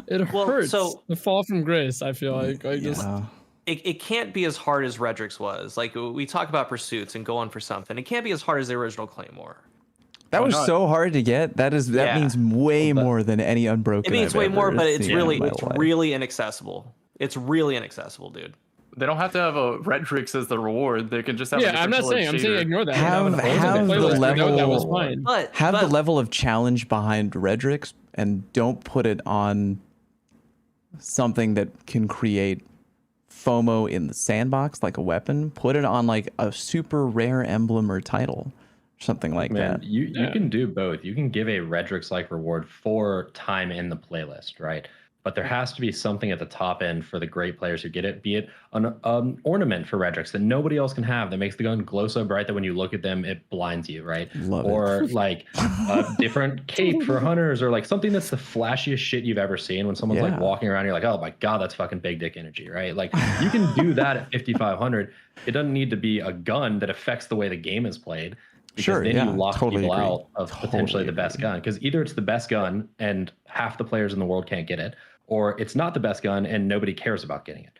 it hurts to fall from grace. I feel like it can't be as hard as Redrix was. Like, we talk about pursuits and go on for something. It can't be as hard as the original Claymore. That was so hard to get. That means way more than any unbroken. It means way more, but it's really inaccessible. It's really inaccessible, dude. They don't have to have a Redrix as the reward. They can just have. I'm not saying. I'm saying ignore that. Have the level. That was fine. Have the level of challenge behind Redrix, and don't put it on something that can create FOMO in the sandbox, like a weapon. Put it on like a super rare emblem or title, something like that. You can do both. You can give a Redrix like reward for time in the playlist, right? But there has to be something at the top end for the great players who get it, be it an ornament for Redrix that nobody else can have that makes the gun glow so bright that when you look at them, it blinds you, right? Or like a different cape for hunters, or like something that's the flashiest shit you've ever seen. When someone's like walking around, you're like, oh my God, that's fucking big dick energy, right? Like you can do that at 5,500. It doesn't need to be a gun that affects the way the game is played. Because then you lock people out of potentially the best gun. Because either it's the best gun and half the players in the world can't get it, or it's not the best gun and nobody cares about getting it,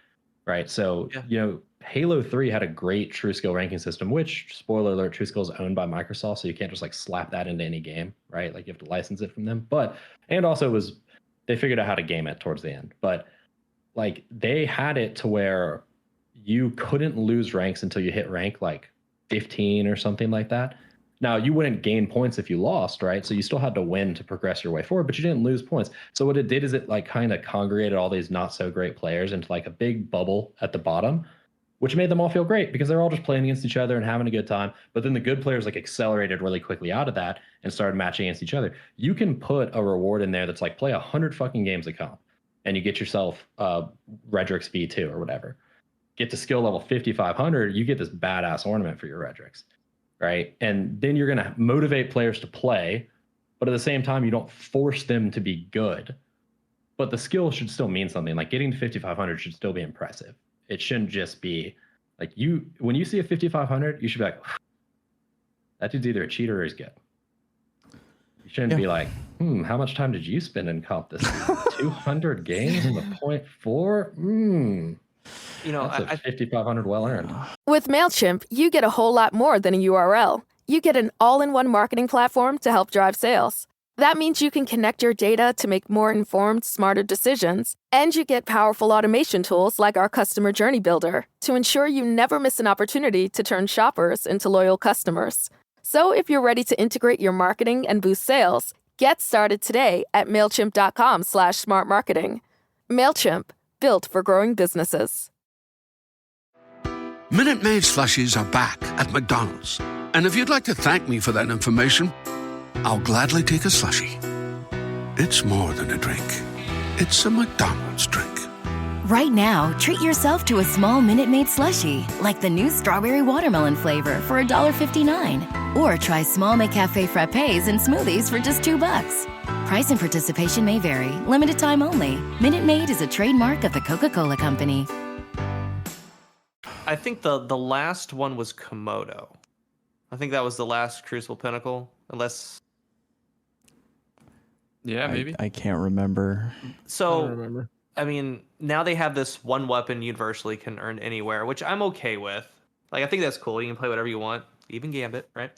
right? So, you know, Halo 3 had a great true skill ranking system, which, spoiler alert, true skill is owned by Microsoft, so you can't just like slap that into any game, right? Like you have to license it from them. And also they figured out how to game it towards the end. But like they had it to where you couldn't lose ranks until you hit rank like 15 or something like that. Now, you wouldn't gain points if you lost, right? So you still had to win to progress your way forward, but you didn't lose points. So what it did is it like kind of congregated all these not so great players into like a big bubble at the bottom, which made them all feel great because they're all just playing against each other and having a good time. But then the good players like accelerated really quickly out of that and started matching against each other. You can put a reward in there that's like play 100 fucking games of comp and you get yourself Redrix V2 or whatever. Get to skill level 5,500, you get this badass ornament for your Redrix, right? And then you're going to motivate players to play, but at the same time, you don't force them to be good. But the skill should still mean something. Like getting to 5,500 should still be impressive. It shouldn't just be like when you see a 5,500, you should be like, that dude's either a cheater or he's good. You shouldn't be like, how much time did you spend in comp this season? 200 games with a 0.4? You know, that's a 5,500 well earned. With MailChimp, you get a whole lot more than a URL. You get an all-in-one marketing platform to help drive sales. That means you can connect your data to make more informed, smarter decisions. And you get powerful automation tools like our Customer Journey Builder to ensure you never miss an opportunity to turn shoppers into loyal customers. So if you're ready to integrate your marketing and boost sales, get started today at MailChimp.com/smartmarketing. MailChimp, built for growing businesses. Minute Maid slushies are back at McDonald's. And if you'd like to thank me for that information, I'll gladly take a slushie. It's more than a drink. It's a McDonald's drink. Right now, treat yourself to a small Minute Maid slushie, like the new strawberry watermelon flavor for $1.59. Or try small McCafe frappes and smoothies for just $2. Price and participation may vary. Limited time only. Minute Maid is a trademark of the Coca-Cola Company. I think the last one was Komodo. I think that was the last Crucible Pinnacle, unless. Yeah, maybe. I can't remember. So, I don't remember. I mean, now they have this one weapon universally can earn anywhere, which I'm okay with. Like, I think that's cool. You can play whatever you want, even Gambit, right?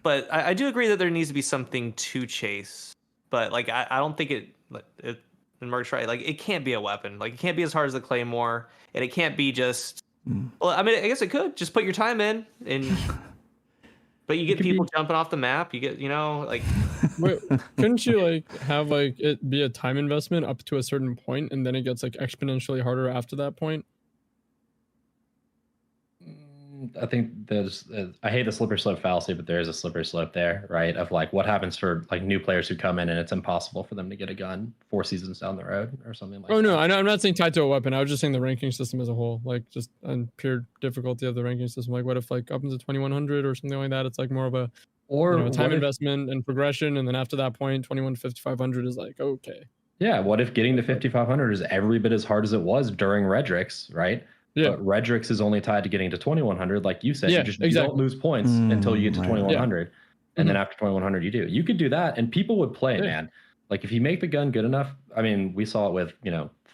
But I do agree that there needs to be something to chase. But like, I don't think it and Merc's right. Like, it can't be a weapon. Like, it can't be as hard as the Claymore, and it can't be just. Well, I mean, I guess it could just put your time in, and but you get people jumping off the map. You get, like. Wait, couldn't you like have like it be a time investment up to a certain point, and then it gets like exponentially harder after that point? I think I hate the slippery slope fallacy, but there is a slippery slope there, right? Of like what happens for like new players who come in and it's impossible for them to get a gun 4 seasons down the road or something like that. Oh, no, I'm not saying tied to a weapon. I was just saying the ranking system as a whole, like just on pure difficulty of the ranking system. Like what if like up into 2100 or something like that? It's like more of a time investment and progression. And then after that point, 21 to 5500 is like, okay. Yeah. What if getting to 5500 is every bit as hard as it was during Redrix, right? Yeah. But Redrix is only tied to getting to 2100, like you said. Yeah, you don't lose points until you get to 2100, and then after 2100 you do. You could do that, and people would play, man. Like if you make the gun good enough. I mean, we saw it with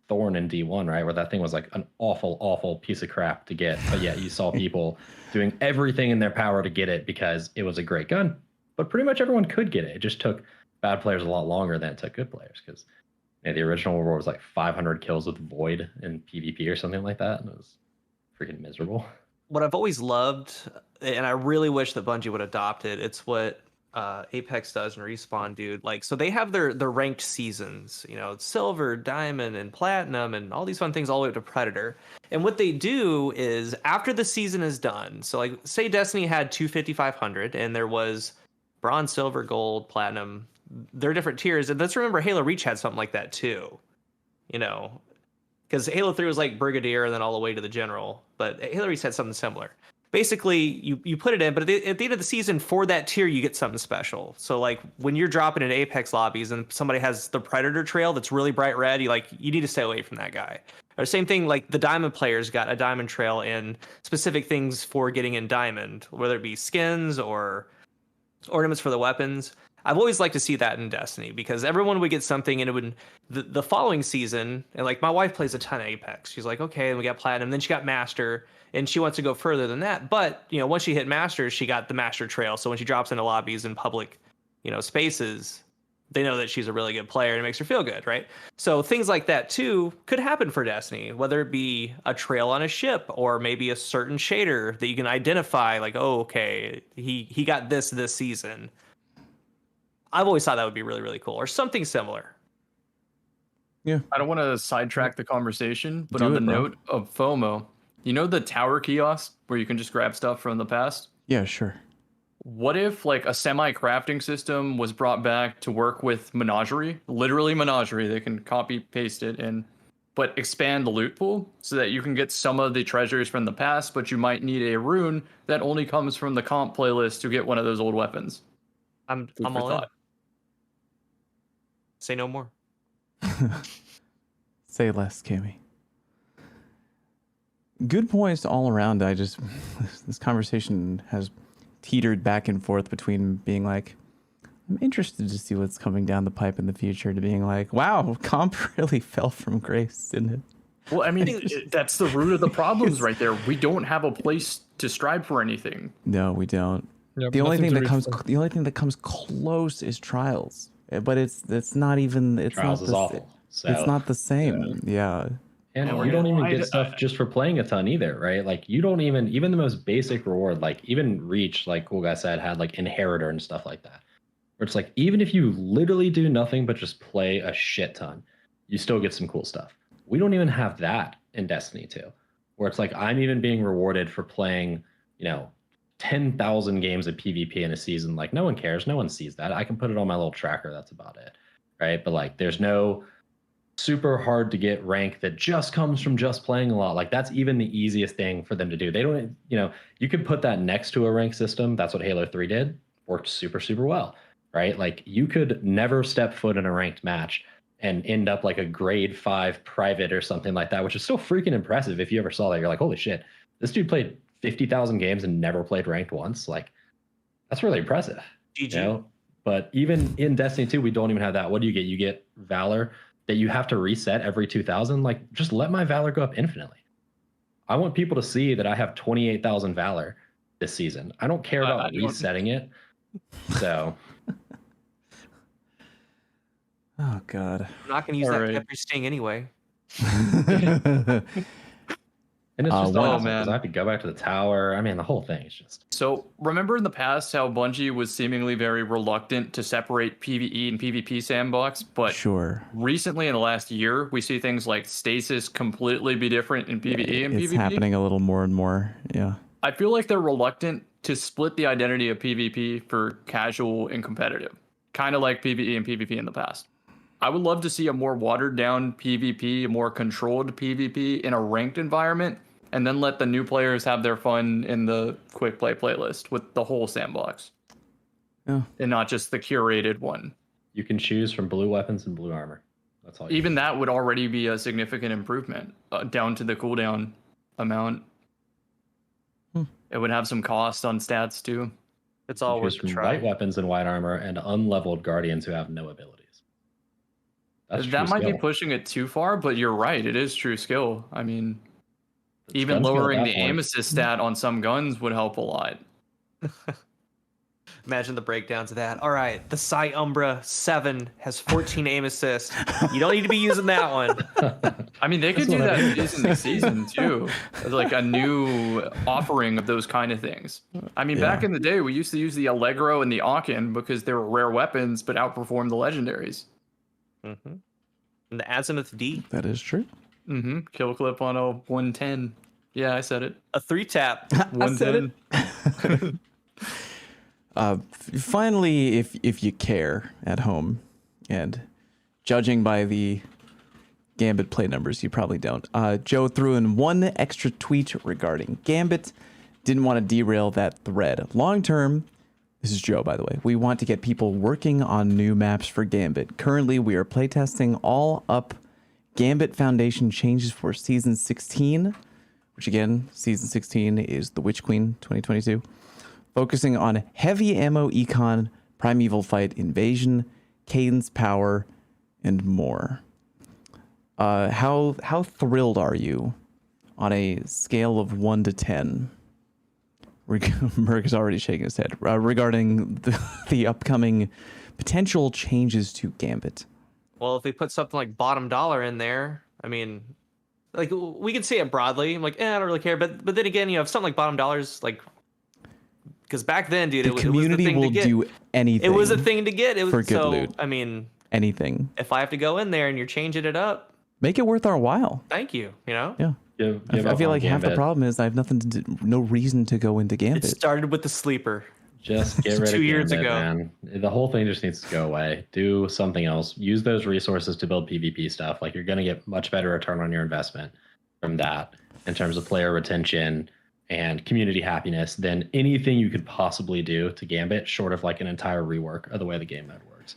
Thorn in D1, right, where that thing was like an awful piece of crap to get, but yet you saw people doing everything in their power to get it because it was a great gun. But pretty much everyone could get it. It just took bad players a lot longer than it took good players because. The original World War was like 500 kills with Void in PvP or something like that, and it was freaking miserable. What I've always loved, and I really wish that Bungie would adopt it, it's what Apex does and Respawn do. Like, so they have their ranked seasons, silver, diamond, and platinum, and all these fun things all the way up to Predator. And what they do is after the season is done, so like say Destiny had 2 5,500, and there was bronze, silver, gold, platinum. They're different tiers, and let's remember Halo Reach had something like that too, because Halo 3 was like Brigadier and then all the way to the General, but Halo Reach had something similar. Basically, you put it in, but at the end of the season for that tier, you get something special. So like when you're dropping in Apex lobbies and somebody has the Predator trail that's really bright red, you need to stay away from that guy. Or same thing, like the Diamond players got a Diamond trail and specific things for getting in Diamond, whether it be skins or ornaments for the weapons. I've always liked to see that in Destiny, because everyone would get something, and it would the following season, and like my wife plays a ton of Apex. She's like, okay, we got Platinum, then she got Master, and she wants to go further than that. But, you know, once she hit Master, she got the Master Trail. So when she drops into lobbies in public, you know, spaces, they know that she's a really good player, and it makes her feel good, right? So things like that too could happen for Destiny, whether it be a trail on a ship or maybe a certain shader that you can identify, like, oh, okay, he got this season. I've always thought that would be really, really cool, or something similar. Yeah. I don't want to sidetrack the conversation, but on the note of FOMO, you know the tower kiosk where you can just grab stuff from the past? Yeah, sure. What if like a semi-crafting system was brought back to work with Menagerie? Literally Menagerie. They can copy paste it in, but expand the loot pool so that you can get some of the treasures from the past, but you might need a rune that only comes from the comp playlist to get one of those old weapons. I'm all in. Say no more. Say less, Kimmy. Good points all around. This conversation has teetered back and forth between being like, I'm interested to see what's coming down the pipe in the future, to being like, wow, comp really fell from grace, didn't it? Well, I mean, that's the root of the problems right there. We don't have a place to strive for anything. No, we don't. Yep, the only thing that comes close is Trials, but it's not even. Trials is awful. So, it's not the same. Yeah. And you don't even get stuff just for playing a ton either, right? Like you don't even the most basic reward, like even Reach, like Cool Guy said, had like Inheritor and stuff like that. Where it's like, even if you literally do nothing but just play a shit ton, you still get some cool stuff. We don't even have that in Destiny 2, where it's like, I'm even being rewarded for playing, 10,000 games of PvP in a season. Like no one cares. No one sees that. I can put it on my little tracker. That's about it. Right. But like, there's no super hard to get rank that just comes from just playing a lot. Like that's even the easiest thing for them to do. They don't, you could put that next to a rank system. That's what Halo 3 did. Worked super, super well, right? Like you could never step foot in a ranked match and end up like a grade 5 private or something like that, which is so freaking impressive. If you ever saw that, you're like, holy shit, this dude played 50,000 games and never played ranked once. Like that's really impressive. GG. But even in Destiny 2, we don't even have that. What do you get? You get Valor that you have to reset every 2,000. Like, just let my Valor go up infinitely. I want people to see that I have 28,000 Valor this season. I don't care about resetting it. So. Oh, God. I'm not going to use that Pepper Sting anyway. And it's just awesome because I have to go back to the tower. I mean, the whole thing is just... So, remember in the past how Bungie was seemingly very reluctant to separate PvE and PvP sandbox? But sure. Recently, in the last year, we see things like Stasis completely be different in PvE and PvP. It's happening a little more and more, yeah. I feel like they're reluctant to split the identity of PvP for casual and competitive. Kind of like PvE and PvP in the past. I would love to see a more watered down PvP, a more controlled PvP in a ranked environment, and then let the new players have their fun in the quick play playlist with the whole sandbox. Yeah. And not just the curated one. You can choose from blue weapons and blue armor. That's all. Even that would already be a significant improvement down to the cooldown amount. It would have some cost on stats too. It's all worth a try. White weapons and white armor and unleveled guardians who have no abilities. That might be pushing it too far, but you're right. It is true skill. I mean, even lowering the aim assist stat on some guns would help a lot. Imagine the breakdowns of that. All right, the Psy Umbra 7 has 14 aim assist. You don't need to be using that one. I mean, they could do that season to season too. It's like a new offering of those kind of things. I mean, back in the day, we used to use the Allegro and the Aachen because they were rare weapons, but outperformed the legendaries. Mm-hmm. And the Azimuth D. That is true. Mm-hmm. Kill clip on a 110. Yeah, I said it. A 3-tap. 110. Finally, if you care at home, and judging by the Gambit play numbers, you probably don't. Joe threw in one extra tweet regarding Gambit. Didn't want to derail that thread. Long term, this is Joe, by the way, we want to get people working on new maps for Gambit. Currently, we are playtesting all up Gambit Foundation changes for Season 16, which again, Season 16 is the Witch Queen 2022. Focusing on heavy ammo econ, Primeval Fight Invasion, Cadence Power, and more. How thrilled are you on a scale of 1 to 10? Merc is already shaking his head regarding the upcoming potential changes to Gambit. Well, if they put something like bottom dollar in there, I mean, like we can say it broadly. I'm like, I don't really care. But then again, you have something like bottom dollars, like because back then, dude, The community will do anything. It was a thing to get. It was for good so. loot. I mean, anything. If I have to go in there and you're changing it up, make it worth our while. thank you. You know. Yeah. I feel like half the problem is I have no reason to go into Gambit. It started with the sleeper. Just get rid of 2 years Gambit, ago. man. The whole thing just needs to go away. Do something else. Use those resources to build PvP stuff. Like, you're going to get much better return on your investment from that in terms of player retention and community happiness than anything you could possibly do to Gambit, short of like an entire rework of the way the game mode works.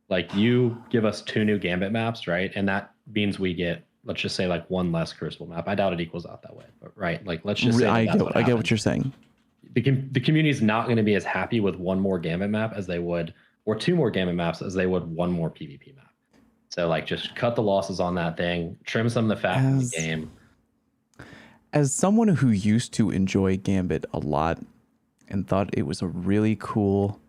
Like, you give us 2 new Gambit maps, right? And that means we get, let's just say, like 1 less Crucible map. I doubt it equals out that way, but right? Like, let's just say I get what you're saying. The community is not going to be as happy with 1 more Gambit map as they would, or 2 more Gambit maps as they would 1 more PvP map. So, like, just cut the losses on that thing, trim some of the fat in the game. As someone who used to enjoy Gambit a lot and thought it was a really cool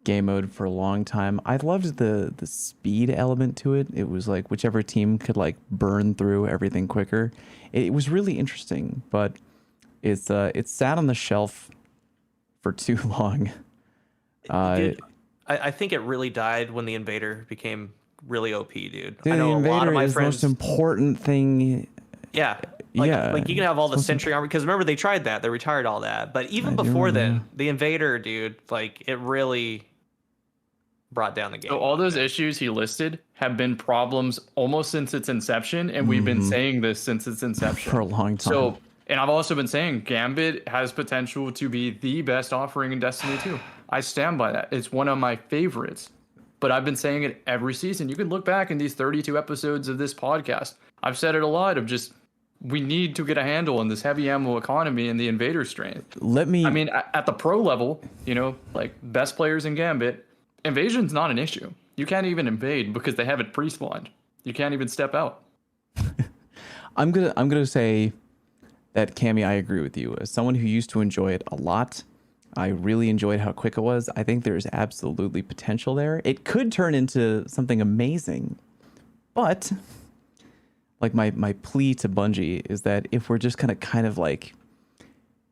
game mode for a long time, I loved the speed element to it. It was like whichever team could like burn through everything quicker. It was really interesting, but it's sat on the shelf for too long. I think it really died when the Invader became really OP, dude. The I know Invader a lot of my is friends. the most important thing. Yeah. Like you can have all the Sentry armor, because remember they tried that, they retired all that. But even before then, the Invader, dude, like it really brought down the game. So all those issues he listed have been problems almost since its inception, and we've been saying this since its inception for a long time. So, and I've also been saying Gambit has potential to be the best offering in Destiny 2. I stand by that. It's one of my favorites. But I've been saying it every season. You can look back in these 32 episodes of this podcast. I've said it a lot of just, we need to get a handle on this heavy ammo economy and the Invader strength. I mean, at the pro level, you know, like best players in Gambit, invasion's not an issue. You can't even invade because they have it pre-spawned. You can't even step out. I'm gonna say that, Cammy, I agree with you. As someone who used to enjoy it a lot, I really enjoyed how quick it was. I think there's absolutely potential there. It could turn into something amazing, but like my plea to Bungie is that if we're just gonna kind of like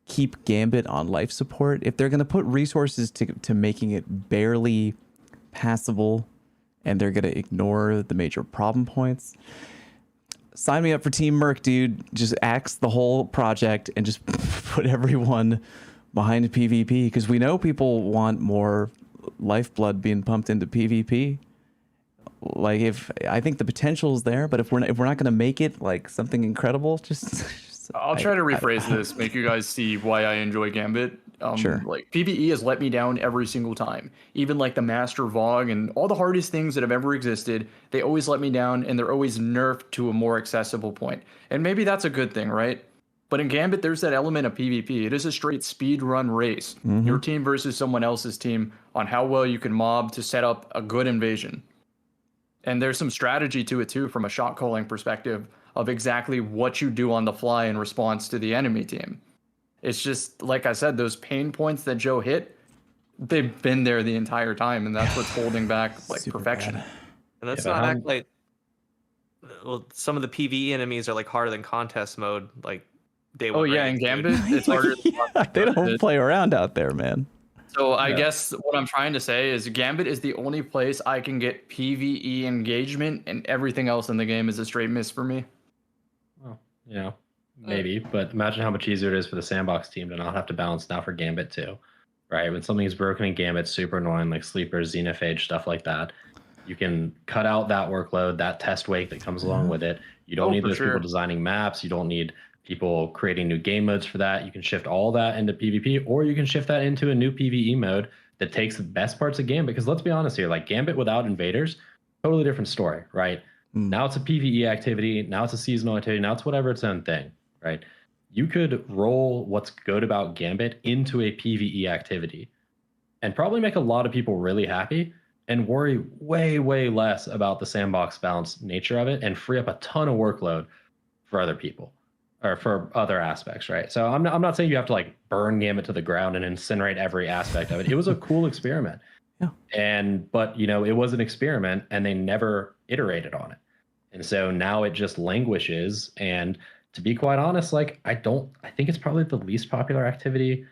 keep Gambit on life support, if they're gonna put resources to making it barely passable and they're gonna ignore the major problem points, sign me up for Team Merc, dude. Just axe the whole project and just put everyone behind PvP, because we know people want more lifeblood being pumped into PvP. Like, if I think the potential is there, but if we're not going to make it like something incredible, I'll try to rephrase this, make you guys see why I enjoy Gambit. Sure. Like, PvE has let me down every single time. Even like the Master Vogue and all the hardest things that have ever existed, they always let me down, and they're always nerfed to a more accessible point. And maybe that's a good thing, right? But in Gambit, there's that element of PvP. It is a straight speed run race. Your team versus someone else's team on how well you can mob to set up a good invasion. And there's some strategy to it too, from a shot calling perspective, of exactly what you do on the fly in response to the enemy team. It's just, like I said, those pain points that Joe hit, they've been there the entire time, and that's what's holding back like perfection. And that's not act like, well, some of the PvE enemies are like harder than contest mode, like day one. Oh yeah, in Gambit, it's harder. They don't play around out there, man. So I guess what I'm trying to say is Gambit is the only place I can get PvE engagement, and everything else in the game is a straight miss for me. Well, you know, maybe, but imagine how much easier it is for the sandbox team to not have to balance now for Gambit too, right? When something is broken in Gambit, super annoying, like sleepers, xenophage, stuff like that. You can cut out that workload, that test wake that comes along with it. You don't need those people designing maps. You don't need people creating new game modes for that. You can shift all that into PvP, or you can shift that into a new PvE mode that takes the best parts of Gambit. Because let's be honest here, like Gambit without invaders, totally different story, right? Now it's a PvE activity. Now it's a seasonal activity. Now it's whatever its own thing, right? You could roll what's good about Gambit into a PvE activity and probably make a lot of people really happy and worry way, way less about the sandbox bounce nature of it and free up a ton of workload for other people or for other aspects, right? So I'm not saying you have to like burn Gambit to the ground and incinerate every aspect of it. It was a cool experiment. Yeah. But it was an experiment and they never iterated on it. And so now it just languishes. And to be quite honest, like I think it's probably the least popular activity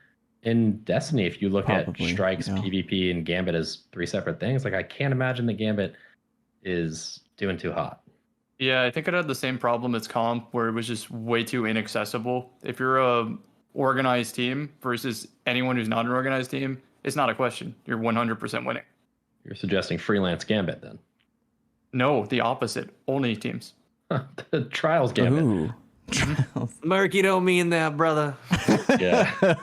in Destiny. If you look at Strikes, PvP, and Gambit as 3 separate things, like I can't imagine the Gambit is doing too hot. Yeah, I think it had the same problem as Comp, where it was just way too inaccessible. If you're a organized team versus anyone who's not an organized team, it's not a question. You're 100% winning. You're suggesting freelance Gambit then? No, the opposite. Only teams. The Trials Gambit. Ooh. Merc, you don't mean that, brother. Yeah.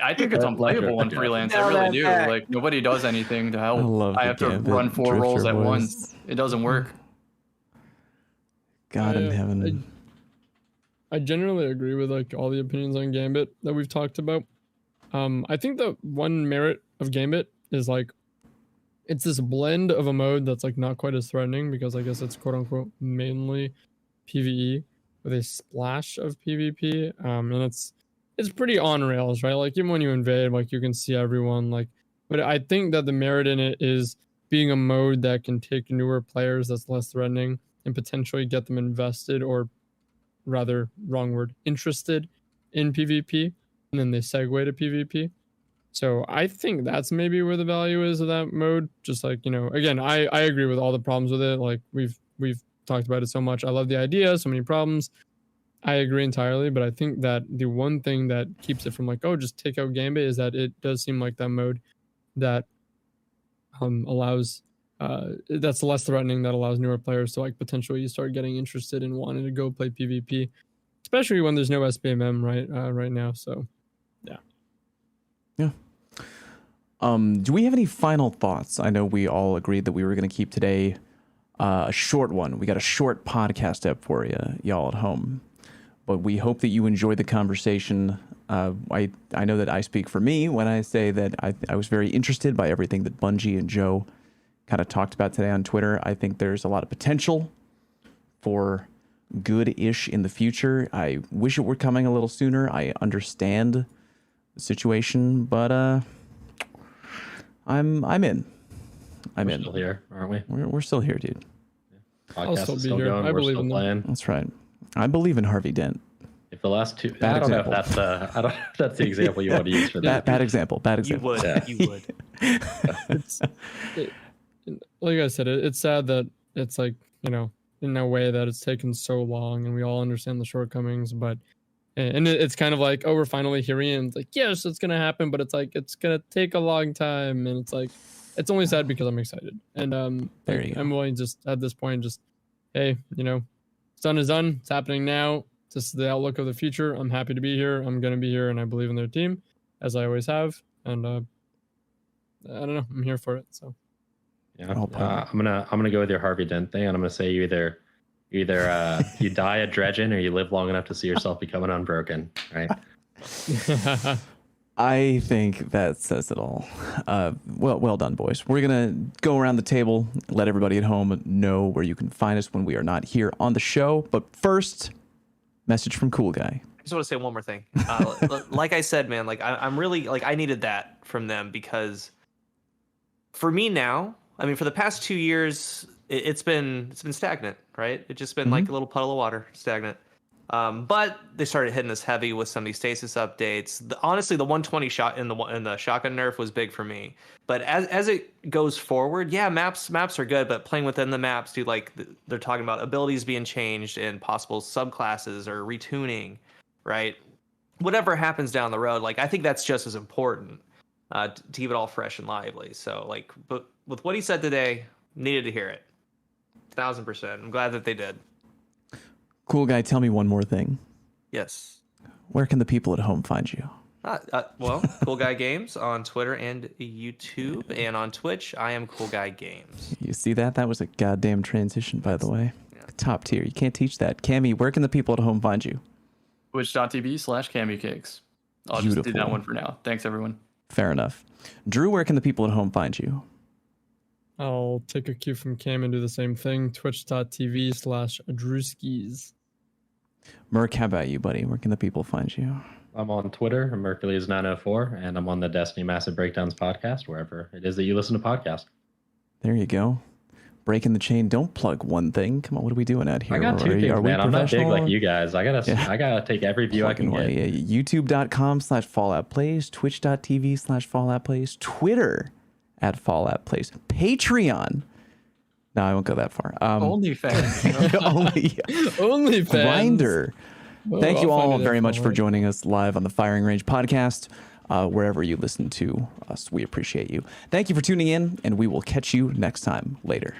I think it's unplayable on freelance. I really do. Like nobody does anything to help. I have to run 4 roles at once. It doesn't work. God in heaven. I generally agree with like all the opinions on Gambit that we've talked about. I think the one merit of Gambit is like it's this blend of a mode that's like not quite as threatening because I guess it's quote unquote mainly PvE with a splash of PvP. And it's pretty on rails, right? Like even when you invade, like you can see everyone. Like, but I think that the merit in it is being a mode that can take newer players that's less threatening and potentially get them invested, or rather, wrong word, interested in PvP, and then they segue to PvP. So I think that's maybe where the value is of that mode. Just like, again, I agree with all the problems with it. Like we've talked about it so much. I love the idea, so many problems. I agree entirely, but I think that the one thing that keeps it from like, oh, just take out Gambit is that it does seem like that mode that allows that's less threatening, that allows newer players to like potentially start getting interested in wanting to go play PvP, especially when there's no SBMM right now. So yeah. Do we have any final thoughts? I know we all agreed that we were going to keep today a short one. We got a short podcast up for you, y'all at home. But we hope that you enjoyed the conversation. I know that I speak for me when I say that I was very interested by everything that Bungie and Joe kind of talked about today on Twitter. I think there's a lot of potential for good-ish in the future. I wish it were coming a little sooner. I understand the situation, but I'm in. We're still here, aren't we? We're still here, dude. I'll still be here. I believe in playing. That's right. I believe in Harvey Dent. If the last two, I don't know if that's the example you want to use for that. Bad example. You would. Yeah. You would. Like I said, it's sad that it's like, in a way that it's taken so long, and we all understand the shortcomings, but it's kind of like, oh, we're finally here, and it's like, yes, it's gonna happen, but it's like it's gonna take a long time, and it's like it's only sad because I'm excited, and I'm willing just at this point just, hey, it's done is done. It's happening now. This is the outlook of the future. I'm happy to be here. I'm gonna be here, and I believe in their team, as I always have, and I don't know, I'm here for it. So. Yeah, I'm gonna go with your Harvey Dent thing, and I'm gonna say you either you die a dredging or you live long enough to see yourself becoming unbroken, right? I think that says it all. Well done, boys. We're gonna go around the table, let everybody at home know where you can find us when we are not here on the show. But first, message from Cool Guy. I just want to say one more thing. Like I said, man, like I'm really like I needed that from them, because for me now, I mean, for the past 2 years, it's been stagnant, right? It's just been like a little puddle of water, stagnant. But they started hitting us heavy with some of these stasis updates. Honestly, the 120 shot in the shotgun nerf was big for me. But as it goes forward, yeah, maps are good, but playing within the maps, dude, like they're talking about abilities being changed and possible subclasses or retuning, right? Whatever happens down the road, like I think that's just as important to keep it all fresh and lively. So like, but with what he said today, needed to hear it. 1000%. I'm glad that they did. Cool Guy, tell me one more thing. Yes. Where can the people at home find you? Well, Cool Guy Games on Twitter and YouTube, and on Twitch, I am Cool Guy Games. You see that? That was a goddamn transition, by the way. Yeah. Top tier. You can't teach that. Cammy, where can the people at home find you? Twitch.tv/CammyCakes. I'll just do that one for now. Thanks, everyone. Fair enough. Drew, where can the people at home find you? I'll take a cue from Cam and do the same thing. Twitch.tv/Drewskis. Merc, how about you, buddy? Where can the people find you? I'm on Twitter, Mercules904, and I'm on the Destiny Massive Breakdowns podcast, wherever it is that you listen to podcasts. There you go. Breaking the chain. Don't plug one thing. Come on, what are we doing out here? I got two things, man. I'm not big like you guys. I gotta take every view I can get. YouTube.com/FalloutPlays, Twitch.tv/FalloutPlays, Twitter @FalloutPlays, Patreon. No, I won't go that far. OnlyFans. OnlyFans. Grindr. Thank you all very much for joining us live on the Firing Range podcast. Wherever you listen to us, we appreciate you. Thank you for tuning in, and we will catch you next time. Later.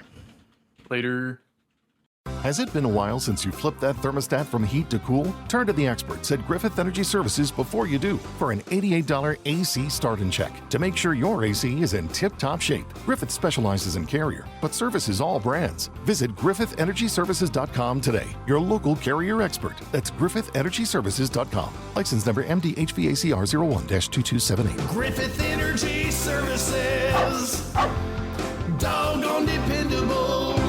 Has it been a while since you flipped that thermostat from heat to cool? Turn to the experts at Griffith Energy Services before you do for an $88 AC start and check to make sure your AC is in tip-top shape. Griffith specializes in Carrier, but services all brands. Visit GriffithEnergyServices.com today. Your local Carrier expert. That's GriffithEnergyServices.com. License number MDHVACR 01-2278. Griffith Energy Services. Doggone dependable.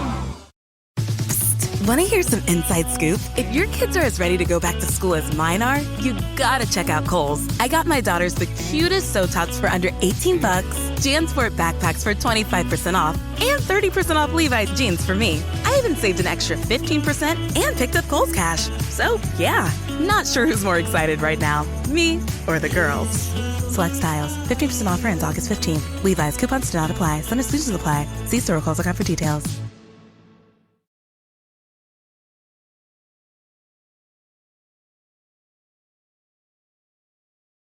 Want to hear some inside scoop? If your kids are as ready to go back to school as mine are, you gotta check out Kohl's. I got my daughters the cutest sew tops for under $18, JanSport backpacks for 25% off, and 30% off Levi's jeans for me. I even saved an extra 15% and picked up Kohl's cash. So, yeah, not sure who's more excited right now, me or the girls. Select styles, 15% off ends August 15th. Levi's coupons do not apply. Some exclusions apply. See store Kohl's.com for details.